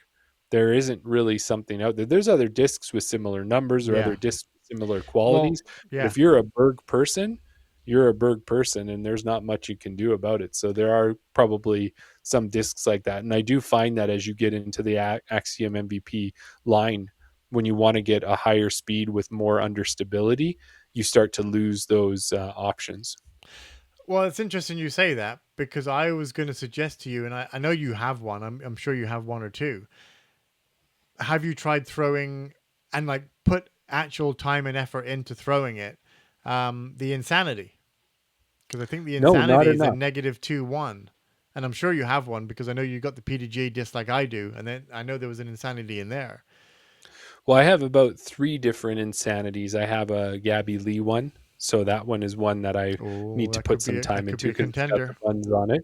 There isn't really something out there. There's other discs with similar numbers, or other discs with similar qualities. But if you're a Berg person, you're a Berg person, and there's not much you can do about it. So there are probably some discs like that. And I do find that as you get into the Axiom MVP line, when you want to get a higher speed with more understability, you start to lose those options. Well, it's interesting you say that, because I was going to suggest to you, and I know you have one. I'm sure you have one or two. Have you tried throwing and like put actual time and effort into throwing it? The Insanity, because I think the Insanity is a -2-1, and I'm sure you have one, because I know you got the PDG disc like I do, and then I know there was an Insanity in there. Well, I have about 3 different Insanities. I have a Gabby Lee one, so that one is one that I need to put some time into, because it's got the buns on it.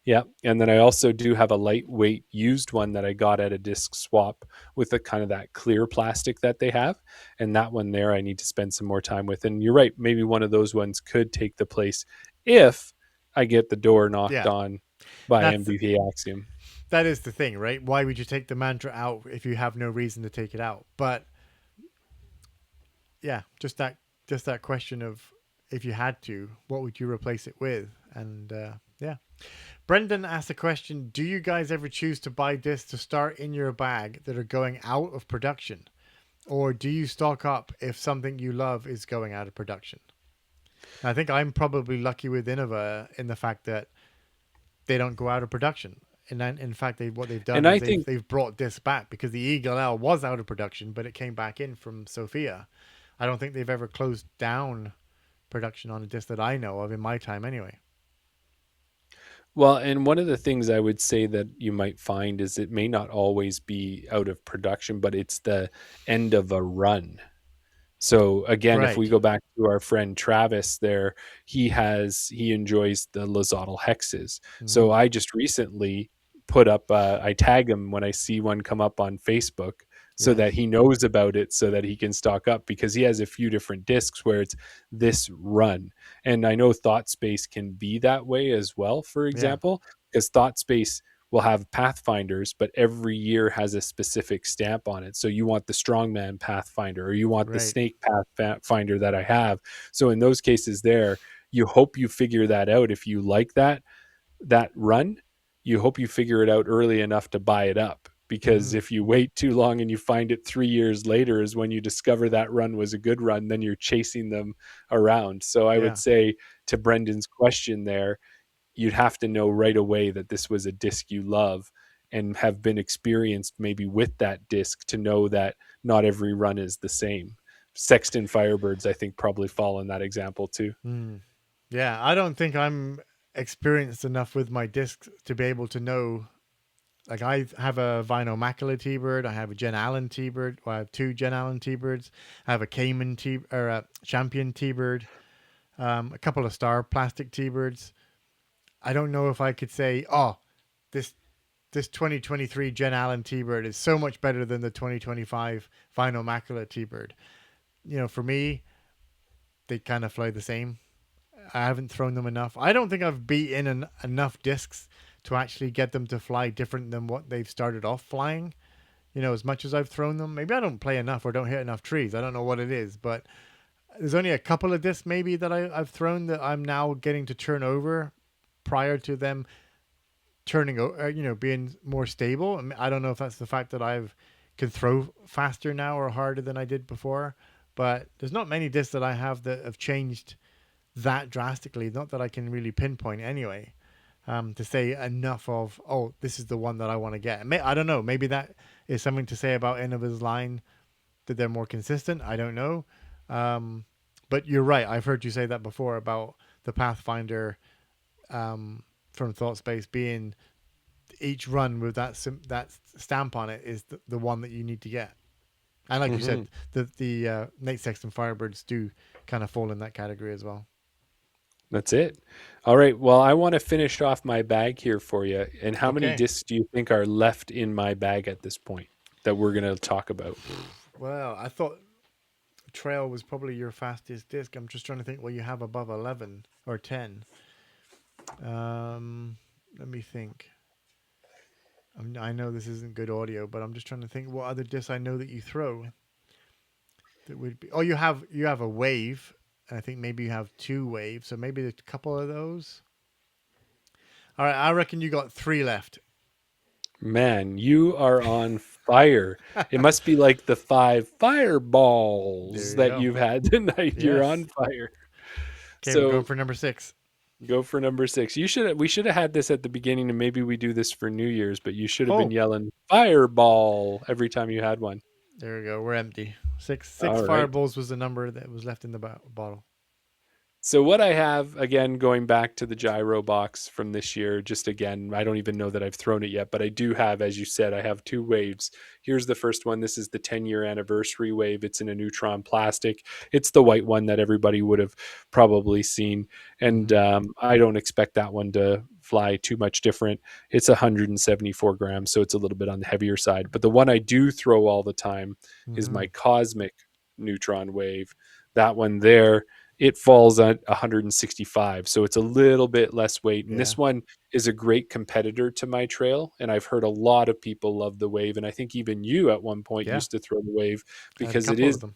Yeah, and then I also do have a lightweight used one that I got at a disc swap with a kind of that clear plastic that they have, and that one there I need to spend some more time with. And you're right, maybe one of those ones could take the place if I get the door knocked on by MVP Axiom. That is the thing, right? Why would you take the mantra out if you have no reason to take it out? But yeah, just that question of, if you had to, what would you replace it with? And yeah. Brendan asked a question: do you guys ever choose to buy discs to start in your bag that are going out of production? Or do you stock up if something you love is going out of production? I think I'm probably lucky with Innova in the fact that they don't go out of production. And then, in fact, what they've done is they've brought discs back, because the Eagle L was out of production, but it came back in from Sophia. I don't think they've ever closed down production on a disc that I know of in my time anyway. Well, and one of the things I would say that you might find is it may not always be out of production, but it's the end of a run. So again, if we Right. go back to our friend Travis there, he enjoys the Lozatl hexes. So Hmm. I just recently put up I tag him when I see one come up on Facebook so that Yes. he knows about it so that he can stock up because he has a few different discs where it's this run. And I know Thought Space can be that way as well, for Yeah. example, because Thought Space will have Pathfinders, but every year has a specific stamp on it. So you want the Strongman Pathfinder, or you want the Right. Snake Pathfinder that I have. So in those cases, there, you hope you figure that out. If you like that run, you hope you figure it out early enough to buy it up. Because Hmm. if you wait too long and you find it 3 years later is when you discover that run was a good run, then you're chasing them around. So I would Yeah. say to Brendan's question there, you'd have to know right away that this was a disc you love and have been experienced maybe with that disc to know that not every run is the same. Sexton Firebirds, I think, probably fall in that example too. Mm. Yeah. I don't think I'm experienced enough with my discs to be able to know. Like I have a Vinyl Macula T-Bird, I have a Jen Allen T-Bird, or I have two Jen Allen T-Birds, I have a Cayman T or a Champion T-Bird, a couple of Star Plastic T-Birds. I don't know if I could say, oh, this this 2023 Jen Allen T-Bird is so much better than the 2025 Vinyl Macula T-Bird. For me, they kind of fly the same. I haven't thrown them enough. I don't think I've beaten enough discs to actually get them to fly different than what they've started off flying. As much as I've thrown them, maybe I don't play enough or don't hit enough trees. I don't know what it is, but there's only a couple of discs maybe that I've thrown that I'm now getting to turn over prior to them turning, being more stable. I mean, I don't know if that's the fact that I've can throw faster now or harder than I did before, but there's not many discs that I have that have changed that drastically. Not that I can really pinpoint anyway. To say enough of, oh, this is the one that I want to get. I don't know. Maybe that is something to say about Innova's line that they're more consistent. I don't know. But you're right. I've heard you say that before about the Pathfinder from ThoughtSpace being each run with that stamp on it is the one that you need to get. And like you Mm-hmm. said, the Nate Sexton Firebirds do kind of fall in that category as well. That's it. All right. Well, I want to finish off my bag here for you. And how many Okay. discs do you think are left in my bag at this point that we're going to talk about? Well, I thought Trail was probably your fastest disc. I'm just trying to think what you have above 11 or 10. Let me think. I know this isn't good audio, but I'm just trying to think what other discs I know that you throw that would be. Oh, you have a wave. I think maybe you have two waves, so maybe a couple of those. All right, I reckon you got three left. Man, you are on fire. It must be like the 5 fireballs There you that go. you've had tonight. You're Yes. on fire. Okay, we're going So for number 6. go for number 6. We should have had this at the beginning and maybe we do this for New Year's, but you should have been Oh, yelling fireball every time you had one. there we go. We're empty. Six All right. fireballs was the number that was left in the bottle. So what I have, again, going back to the gyro box from this year, just again, I don't even know that I've thrown it yet, but I do have, as you said, I have 2 waves. Here's the first one. This is the 10-year anniversary wave. It's in a Neutron plastic. It's the white one that everybody would have probably seen. And Mm-hmm. I don't expect that one to fly too much different. It's 174 grams, so it's a little bit on the heavier side. But the one I do throw all the time is Mm-hmm. my Cosmic Neutron wave. That one there, it falls at 165, so it's a little bit less weight, and Yeah. this one is a great competitor to my trail, and I've heard a lot of people love the wave, and I think even you at one point Yeah. used to throw the wave I had a because couple of them.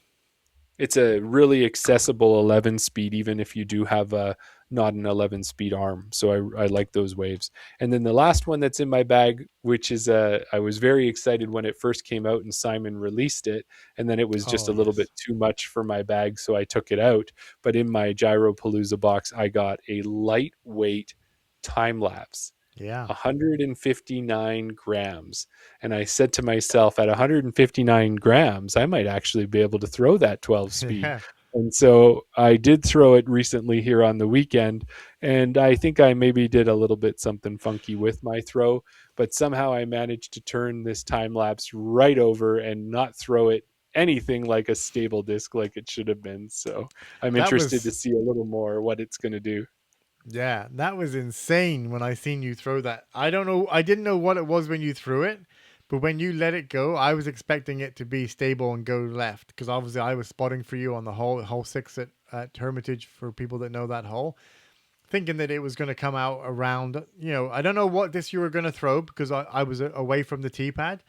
it's a really accessible 11 speed, even if you do have a not an 11 speed arm. So I like those waves. And then the last one that's in my bag, which is I was very excited when it first came out and Simon released it. And then it was just Oh, a little yes. bit too much for my bag. So I took it out. But in my Gyropalooza box, I got a lightweight time lapse. Yeah. 159 grams. And I said to myself, at 159 grams, I might actually be able to throw that 12 speed. Yeah. And so I did throw it recently here on the weekend. And I think I maybe did a little bit something funky with my throw, but somehow I managed to turn this time lapse right over and not throw it anything like a stable disc like it should have been. So I'm That interested to was see a little more what it's going to do. Yeah, that was insane when I seen you throw that. I don't know, I didn't know what it was when you threw it, but when you let it go, I was expecting it to be stable and go left because obviously I was spotting for you on the hole 6 at Hermitage for people that know that hole, thinking that it was going to come out around, I don't know what this you were going to throw because I was away from the tee pad,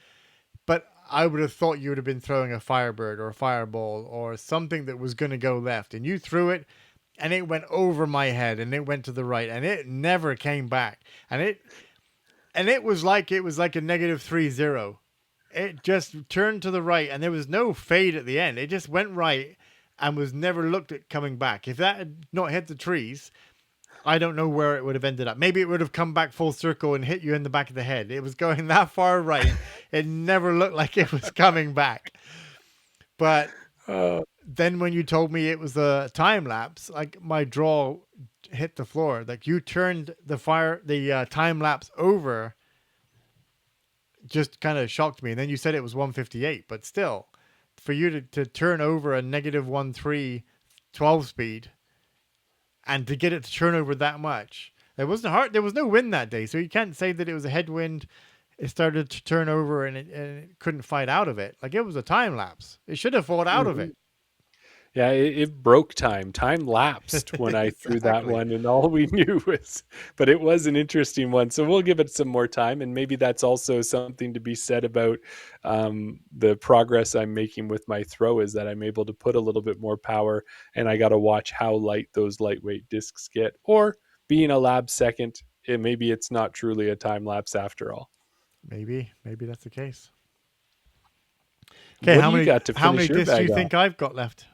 but I would have thought you would have been throwing a Firebird or a Fireball or something that was going to go left, and you threw it and it went over my head and it went to the right and it never came back, and it was like a -3-0. It just turned to the right and there was no fade at the end. It just went right and was never looked at coming back. If that had not hit the trees, I don't know where it would have ended up. Maybe it would have come back full circle and hit you in the back of the head. It was going that far right. It never looked like it was coming back. But then when you told me it was a time lapse, like my draw hit the floor. Like you turned the time lapse over, just kind of shocked me. And then you said it was 158, but still, for you to turn over a -1.3 12 speed and to get it to turn over that much, it wasn't hard. There was no wind that day, so you can't say that it was a headwind. It started to turn over and it couldn't fight out of it. Like it was a time lapse. It should have fought out of it. Yeah, it broke time. Time lapsed when I threw that Exactly. one, and all we knew was, but it was an interesting one. So we'll give it some more time, and maybe that's also something to be said about the progress I'm making with my throw is that I'm able to put a little bit more power, and I got to watch how light those lightweight discs get. Or being a lab second, maybe it's not truly a time lapse after all. Maybe that's the case. Okay, What do you got to how finish many your discs do you bag off? think I've got left?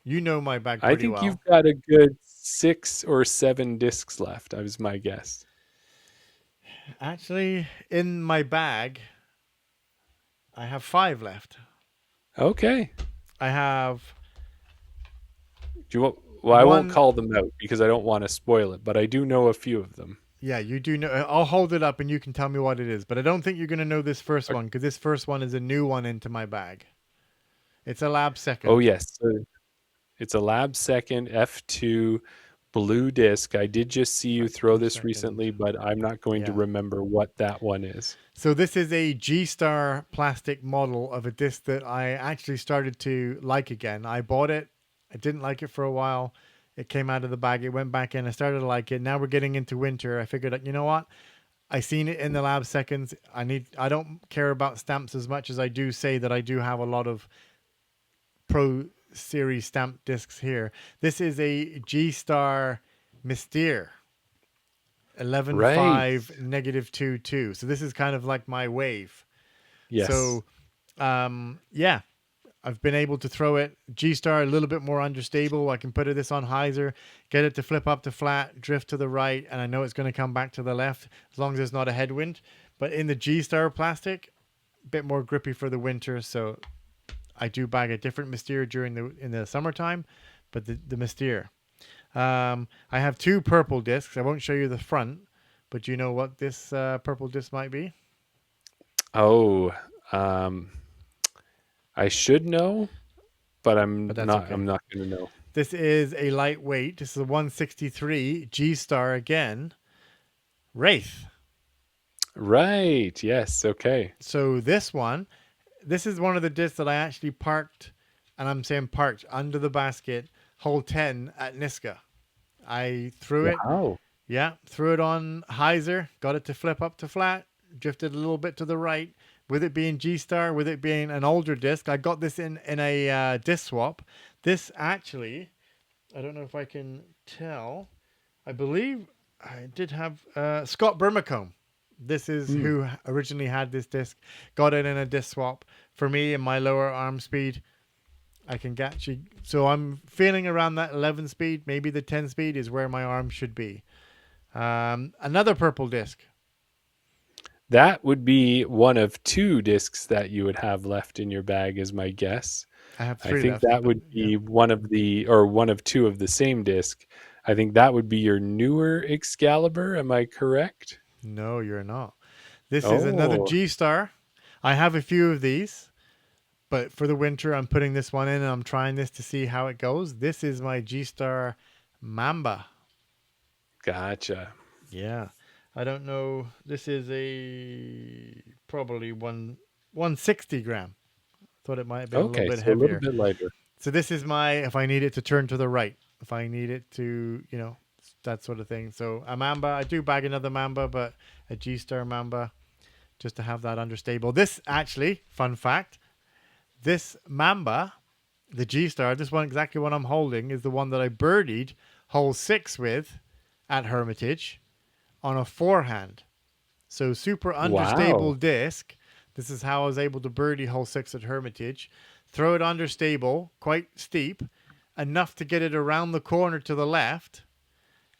You know my bag I pretty think you've well. got a good 6 or 7 discs left. That was my guess. Actually, in my bag, I have 5 left. Okay. I have Do you want? Well, I won't one. call them out because I don't want to spoil it, but I do know a few of them. Yeah, you do know. I'll hold it up and you can tell me what it is. But I don't think you're going to know this first one because this first one is a new one into my bag. It's a lab second. Oh yes, so it's a Lab Second F2 blue disc. I did just see you Right, throw 1 this second. recently, but I'm not going to Yeah. remember what that one is. So this is a G-Star plastic model of a disc that I actually started to like again. I bought it. I didn't like it for a while. It came out of the bag. It went back in. I started to like it. Now we're getting into winter. I figured, you know what? I seen it in the lab seconds. I don't care about stamps as much as I do say that I do have a lot of Pro Series stamp discs here. This is a G-Star Mystere. 11.5 Right. -2.2. So this is kind of like my wave. Yes. So, yeah, I've been able to throw it. G-Star a little bit more understable. I can put this on hyzer, get it to flip up to flat, drift to the right, and I know it's going to come back to the left as long as there's not a headwind. But in the G-Star plastic, a bit more grippy for the winter. So I do bag a different Mystere in the summertime, but the Mystere. I have 2 purple discs. I won't show you the front, but you know what this purple disc might be? Oh, I should know, but that's not. okay. I'm not going to know. This is a lightweight. This is a 163 G-Star again. Wraith. Right. Yes. Okay. So this is one of the discs that I actually parked, and I'm saying parked under the basket, hole 10 at Niska. I threw it. Wow. Yeah, threw it on hyzer, got it to flip up to flat, drifted a little bit to the right. With it being G-Star, with it being an older disc, I got this in a disc swap. This actually, I don't know if I can tell, I believe I did have Scott Burmacombe. This is who originally had this disc. Got it in a disc swap. For me and my lower arm speed, I can actually... So I'm feeling around that 11 speed. Maybe the 10 speed is where my arm should be. Another purple disc. That would be one of 2 discs that you would have left in your bag, is my guess. I have I 3 think left. that But would yeah. be one of 2 of the same disc. I think that would be your newer Excalibur. Am I correct? No, you're not. This is another Oh, G-Star. I have a few of these, but for the winter, I'm putting this one in and I'm trying this to see how it goes. This is my G-Star Mamba. gotcha. Yeah. I don't know. This is probably 160 gram. Thought it might have been a little Okay, bit so a little heavier. bit lighter. So this is if I need it to turn to the right, if I need it to, that sort of thing. So a Mamba, I do bag another Mamba, but a G-Star Mamba, just to have that understable. This actually, fun fact, this Mamba, the G-Star, this one, exactly what I'm holding, is the one that I birdied hole 6 with at Hermitage on a forehand. So super understable Wow. disc. This is how I was able to birdie hole 6 at Hermitage. Throw it understable, quite steep, enough to get it around the corner to the left.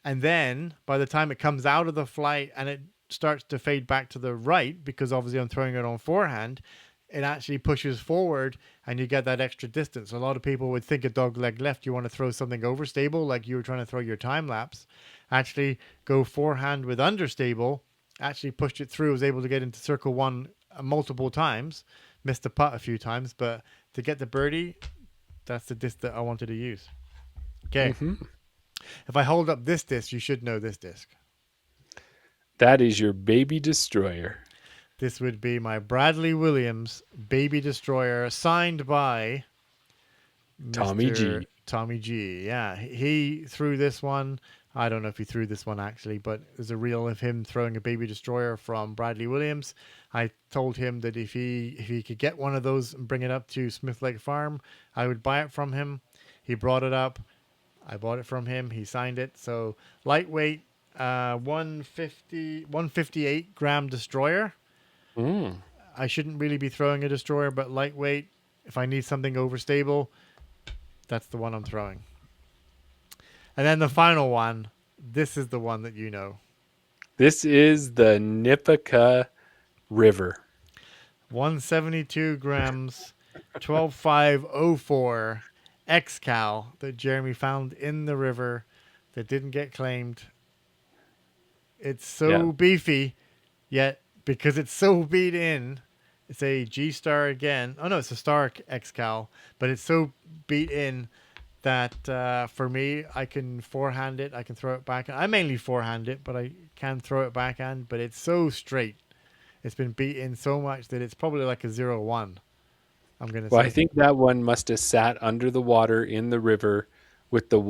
And then by the time it comes out of the flight and it starts to fade back to the right, because obviously I'm throwing it on forehand, it actually pushes forward and you get that extra distance. A lot of people would think a dog leg left, you want to throw something overstable, like you were trying to throw your time lapse. Actually go forehand with understable, actually pushed it through, was able to get into circle 1 multiple times, missed the putt a few times, but to get the birdie, that's the disc that I wanted to use. Okay. Hmm. If I hold up this disc, you should know this disc. That is your baby destroyer. This would be my Bradley Williams Baby Destroyer, signed by Tommy Mr. G. Tommy G. Yeah, he threw this one. I don't know if he threw this one actually, but there's a reel of him throwing a Baby Destroyer from Bradley Williams. I told him that if he could get one of those and bring it up to Smith Lake Farm, I would buy it from him. He brought it up. I bought it from him. He signed it. So lightweight, 158 gram destroyer. Mm. I shouldn't really be throwing a destroyer, but lightweight. If I need something overstable, that's the one I'm throwing. And then the final one. This is the one that you know. This is the Nipaka River. 172 grams, 12504 Excal that Jeremy found in the river that didn't get claimed. It's so Yeah. beefy, yet because it's so beat in, it's a G-Star again. Oh no, it's a Star Excal, but it's so beat in that for me, I can forehand it. I can throw it back. I mainly forehand it, but I can throw it backhand. But it's so straight. It's been beat in so much that it's probably like a 0-1. I'm gonna Well, say. I think that one must have sat under the water in the river with the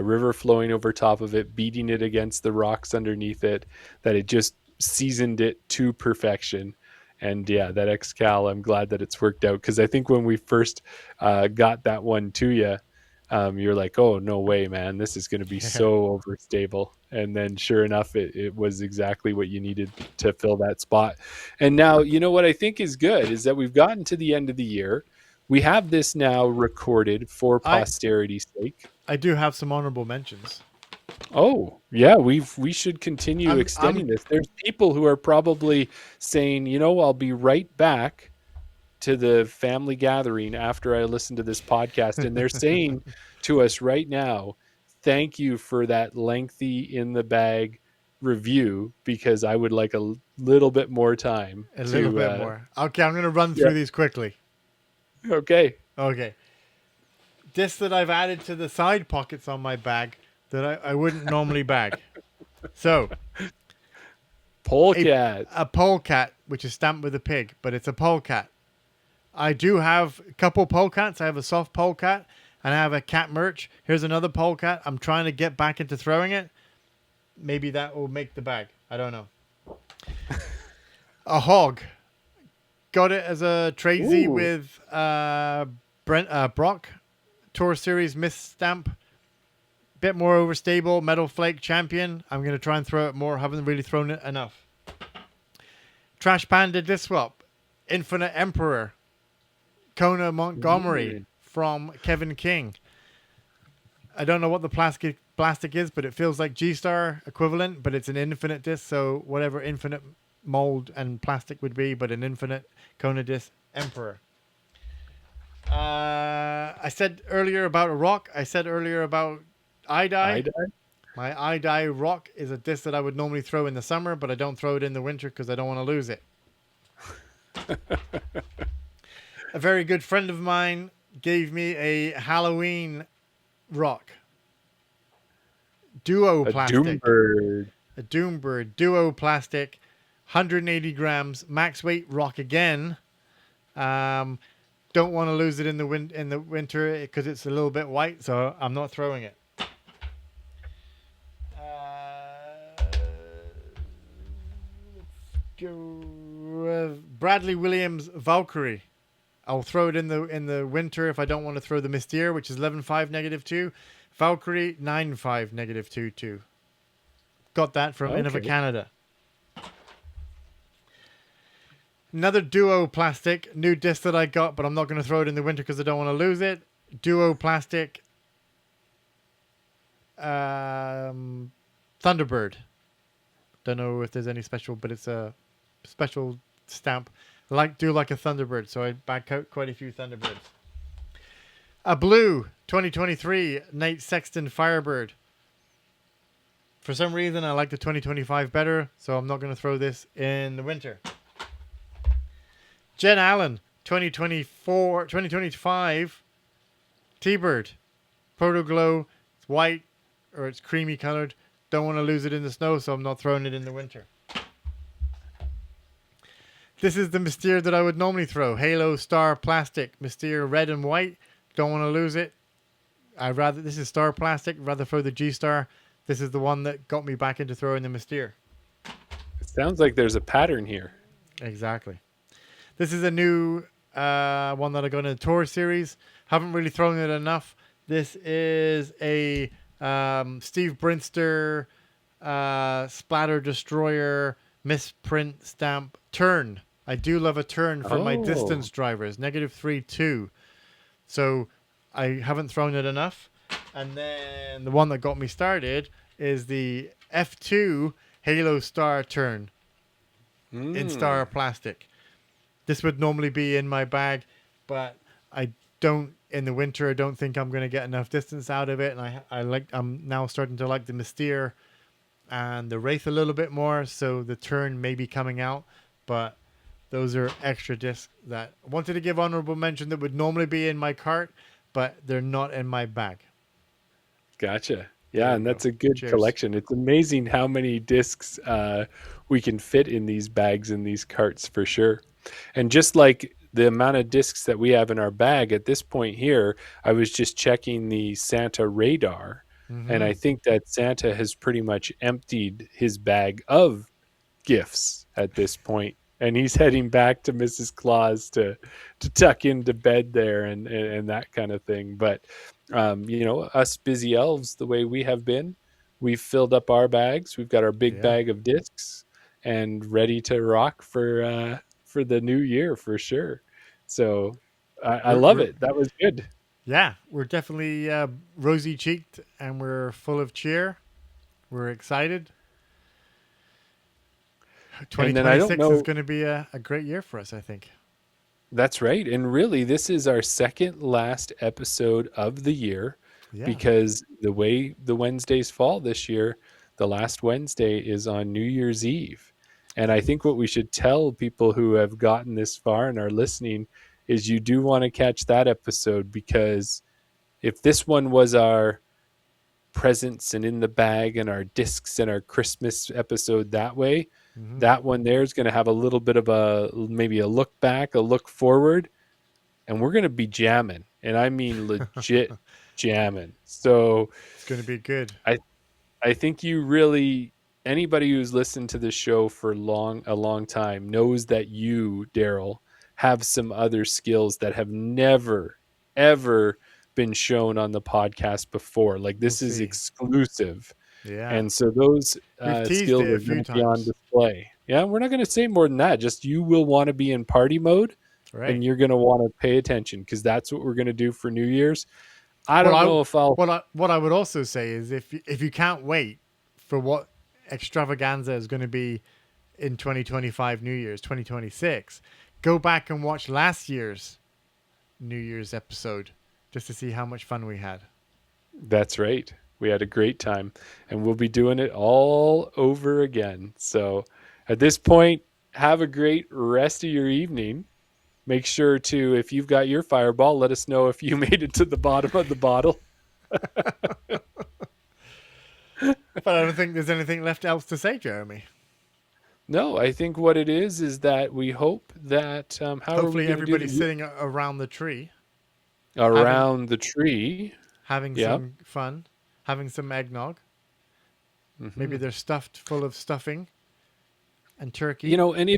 river flowing over top of it, beating it against the rocks underneath it, that it just seasoned it to perfection. And yeah, that Excal, I'm glad that it's worked out, because I think when we first got that one to you, you're like, oh, no way, man, this is going to be so overstable. And then sure enough, it was exactly what you needed to fill that spot. And now, you know what I think is good is that we've gotten to the end of the year. We have this now recorded for posterity's sake. I do have some honorable mentions. Oh, yeah, we should continue extending this. There's people who are probably saying, you know, I'll be right back to the family gathering after I listen to this podcast. And they're saying to us right now, thank you for that lengthy in the bag review, because I would like a little bit more time. A little bit more. Okay, I'm going to run through these quickly. Okay. Discs that I've added to the side pockets on my bag that I wouldn't normally bag. So, Polecat. A polecat, which is stamped with a pig, but it's a polecat. I do have a couple polecats. I have a soft polecat and I have a cat merch. Here's another polecat. I'm trying to get back into throwing it. Maybe that will make the bag. I don't know. A hog. Got it as a Trade Z with Brock. Tour Series Mist stamp. Bit more overstable. Metal Flake Champion. I'm going to try and throw it more. Haven't really thrown it enough. Trash Panda Disc Swap. Infinite Emperor. Kona Montgomery from Kevin King. I don't know what the plastic is, but it feels like G-Star equivalent, but it's an infinite disc, so whatever infinite mold and plastic would be, but an infinite Kona disc Emperor. I said earlier about a rock. I said earlier about iDye. My iDye rock is a disc that I would normally throw in the summer, but I don't throw it in the winter because I don't want to lose it. A very good friend of mine gave me a Halloween rock. Duo plastic. A Doombird Duo plastic. 180 grams. Max weight rock again. Don't want to lose it in the winter because it's a little bit white, so I'm not throwing it. Bradley Williams Valkyrie. I'll throw it in the winter if I don't want to throw the Mystere, which is 11.5 -2. Valkyrie 9.5 -2. Got that from Innova Canada. Another Duo plastic new disc that I got, but I'm not going to throw it in the winter because I don't want to lose it. Duo plastic Thunderbird. Don't know if there's any special, but it's a special stamp. Do like a Thunderbird, so I back out quite a few Thunderbirds. A blue 2023 Nate Sexton Firebird. For some reason, I like the 2025 better, so I'm not going to throw this in the winter. Jen Allen 2025 T-Bird. Proto Glow. It's white or it's creamy colored. Don't want to lose it in the snow, so I'm not throwing it in the winter. This is the Mystere that I would normally throw. Halo Star Plastic. Mystere red and white. Don't want to lose it. This is Star Plastic. Rather throw the G-Star. This is the one that got me back into throwing the Mystere. It sounds like there's a pattern here. Exactly. This is a new one that I got in the Tour Series. Haven't really thrown it enough. This is a Steve Brinster Splatter Destroyer Misprint Stamp Turn. I do love a turn for my distance drivers. -3.2. So I haven't thrown it enough. And then the one that got me started is the F2 Halo Star Turn in Star Plastic. This would normally be in my bag, but I don't in the winter. I don't think I'm going to get enough distance out of it, and I'm now starting to like the Mystere and the Wraith a little bit more. So the Turn may be coming out, but those are extra discs that I wanted to give honorable mention that would normally be in my cart, but they're not in my bag. Gotcha. Yeah, and that's a good collection. It's amazing how many discs we can fit in these bags and these carts for sure. And just like the amount of discs that we have in our bag at this point here, I was just checking the Santa radar, and I think that Santa has pretty much emptied his bag of gifts at this point, and he's heading back to Mrs. Claus to tuck into bed there and that kind of thing. But us busy elves, the way we have been, we've filled up our bags. We've got our big bag of discs and ready to rock for the new year for sure. So I love it. That was good. Yeah, we're definitely rosy cheeked and we're full of cheer. We're excited. 2026 is going to be a great year for us, I think. That's right. And really, this is our second last episode of the year because the way the Wednesdays fall this year, the last Wednesday is on New Year's Eve. And I think what we should tell people who have gotten this far and are listening is you do want to catch that episode, because if this one was our presents and in the bag and our discs and our Christmas episode that way, that one there is going to have a little bit of maybe a look back, a look forward, and we're going to be jamming. And I mean legit jamming. So it's going to be good. I think anybody who's listened to the show for a long time knows that you, Daryl, have some other skills that have never, ever been shown on the podcast before. Like this is exclusive. Yeah. And so those skills are going to be on display. Yeah, we're not going to say more than that. Just you will want to be in party mode, and you're going to want to pay attention, because that's what we're going to do for New Year's. I don't know if I'll... What I would also say is if you can't wait for what extravaganza is going to be in 2025 New Year's, 2026, go back and watch last year's New Year's episode just to see how much fun we had. That's right. We had a great time, and we'll be doing it all over again. So at this point, have a great rest of your evening. Make sure to, if you've got your fireball, let us know if you made it to the bottom of the bottle. But I don't think there's anything left else to say, Jeremy. No, I think what it is that we hope that Hopefully everybody's sitting around the tree. Around the tree. Having some fun. Having some eggnog. Mm-hmm. Maybe they're stuffed full of stuffing and turkey. You know, and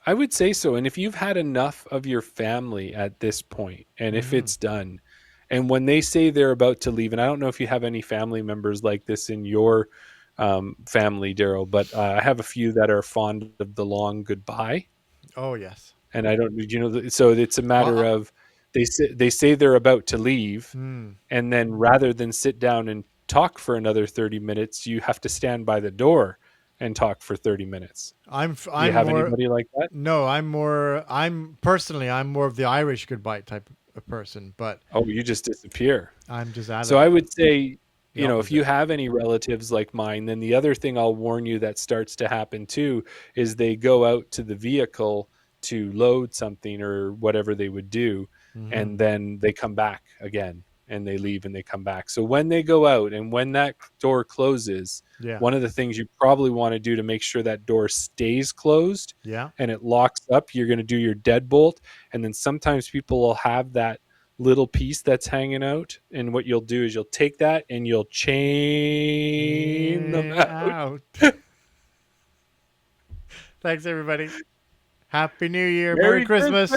I would say so. And if you've had enough of your family at this point, and if it's done, and when they say they're about to leave, and I don't know if you have any family members like this in your family, Daryl, but I have a few that are fond of the long goodbye. Oh, yes. And I don't, so it's a matter of they say they're about to leave, and then rather than sit down and talk for another 30 minutes, you have to stand by the door and talk for 30 minutes. Do you have anybody like that? No, I'm more of the Irish goodbye type of person, but you just disappear. I'm just out of So I would say, if you have any relatives like mine, then the other thing I'll warn you that starts to happen too is they go out to the vehicle to load something or whatever they would do, and then they come back again. And they leave and they come back. So when they go out and when that door closes, one of the things you probably want to do to make sure that door stays closed and it locks up, you're going to do your deadbolt. And then sometimes people will have that little piece that's hanging out. And what you'll do is you'll take that and you'll chain them out. Thanks, everybody. Happy New Year. Merry Christmas.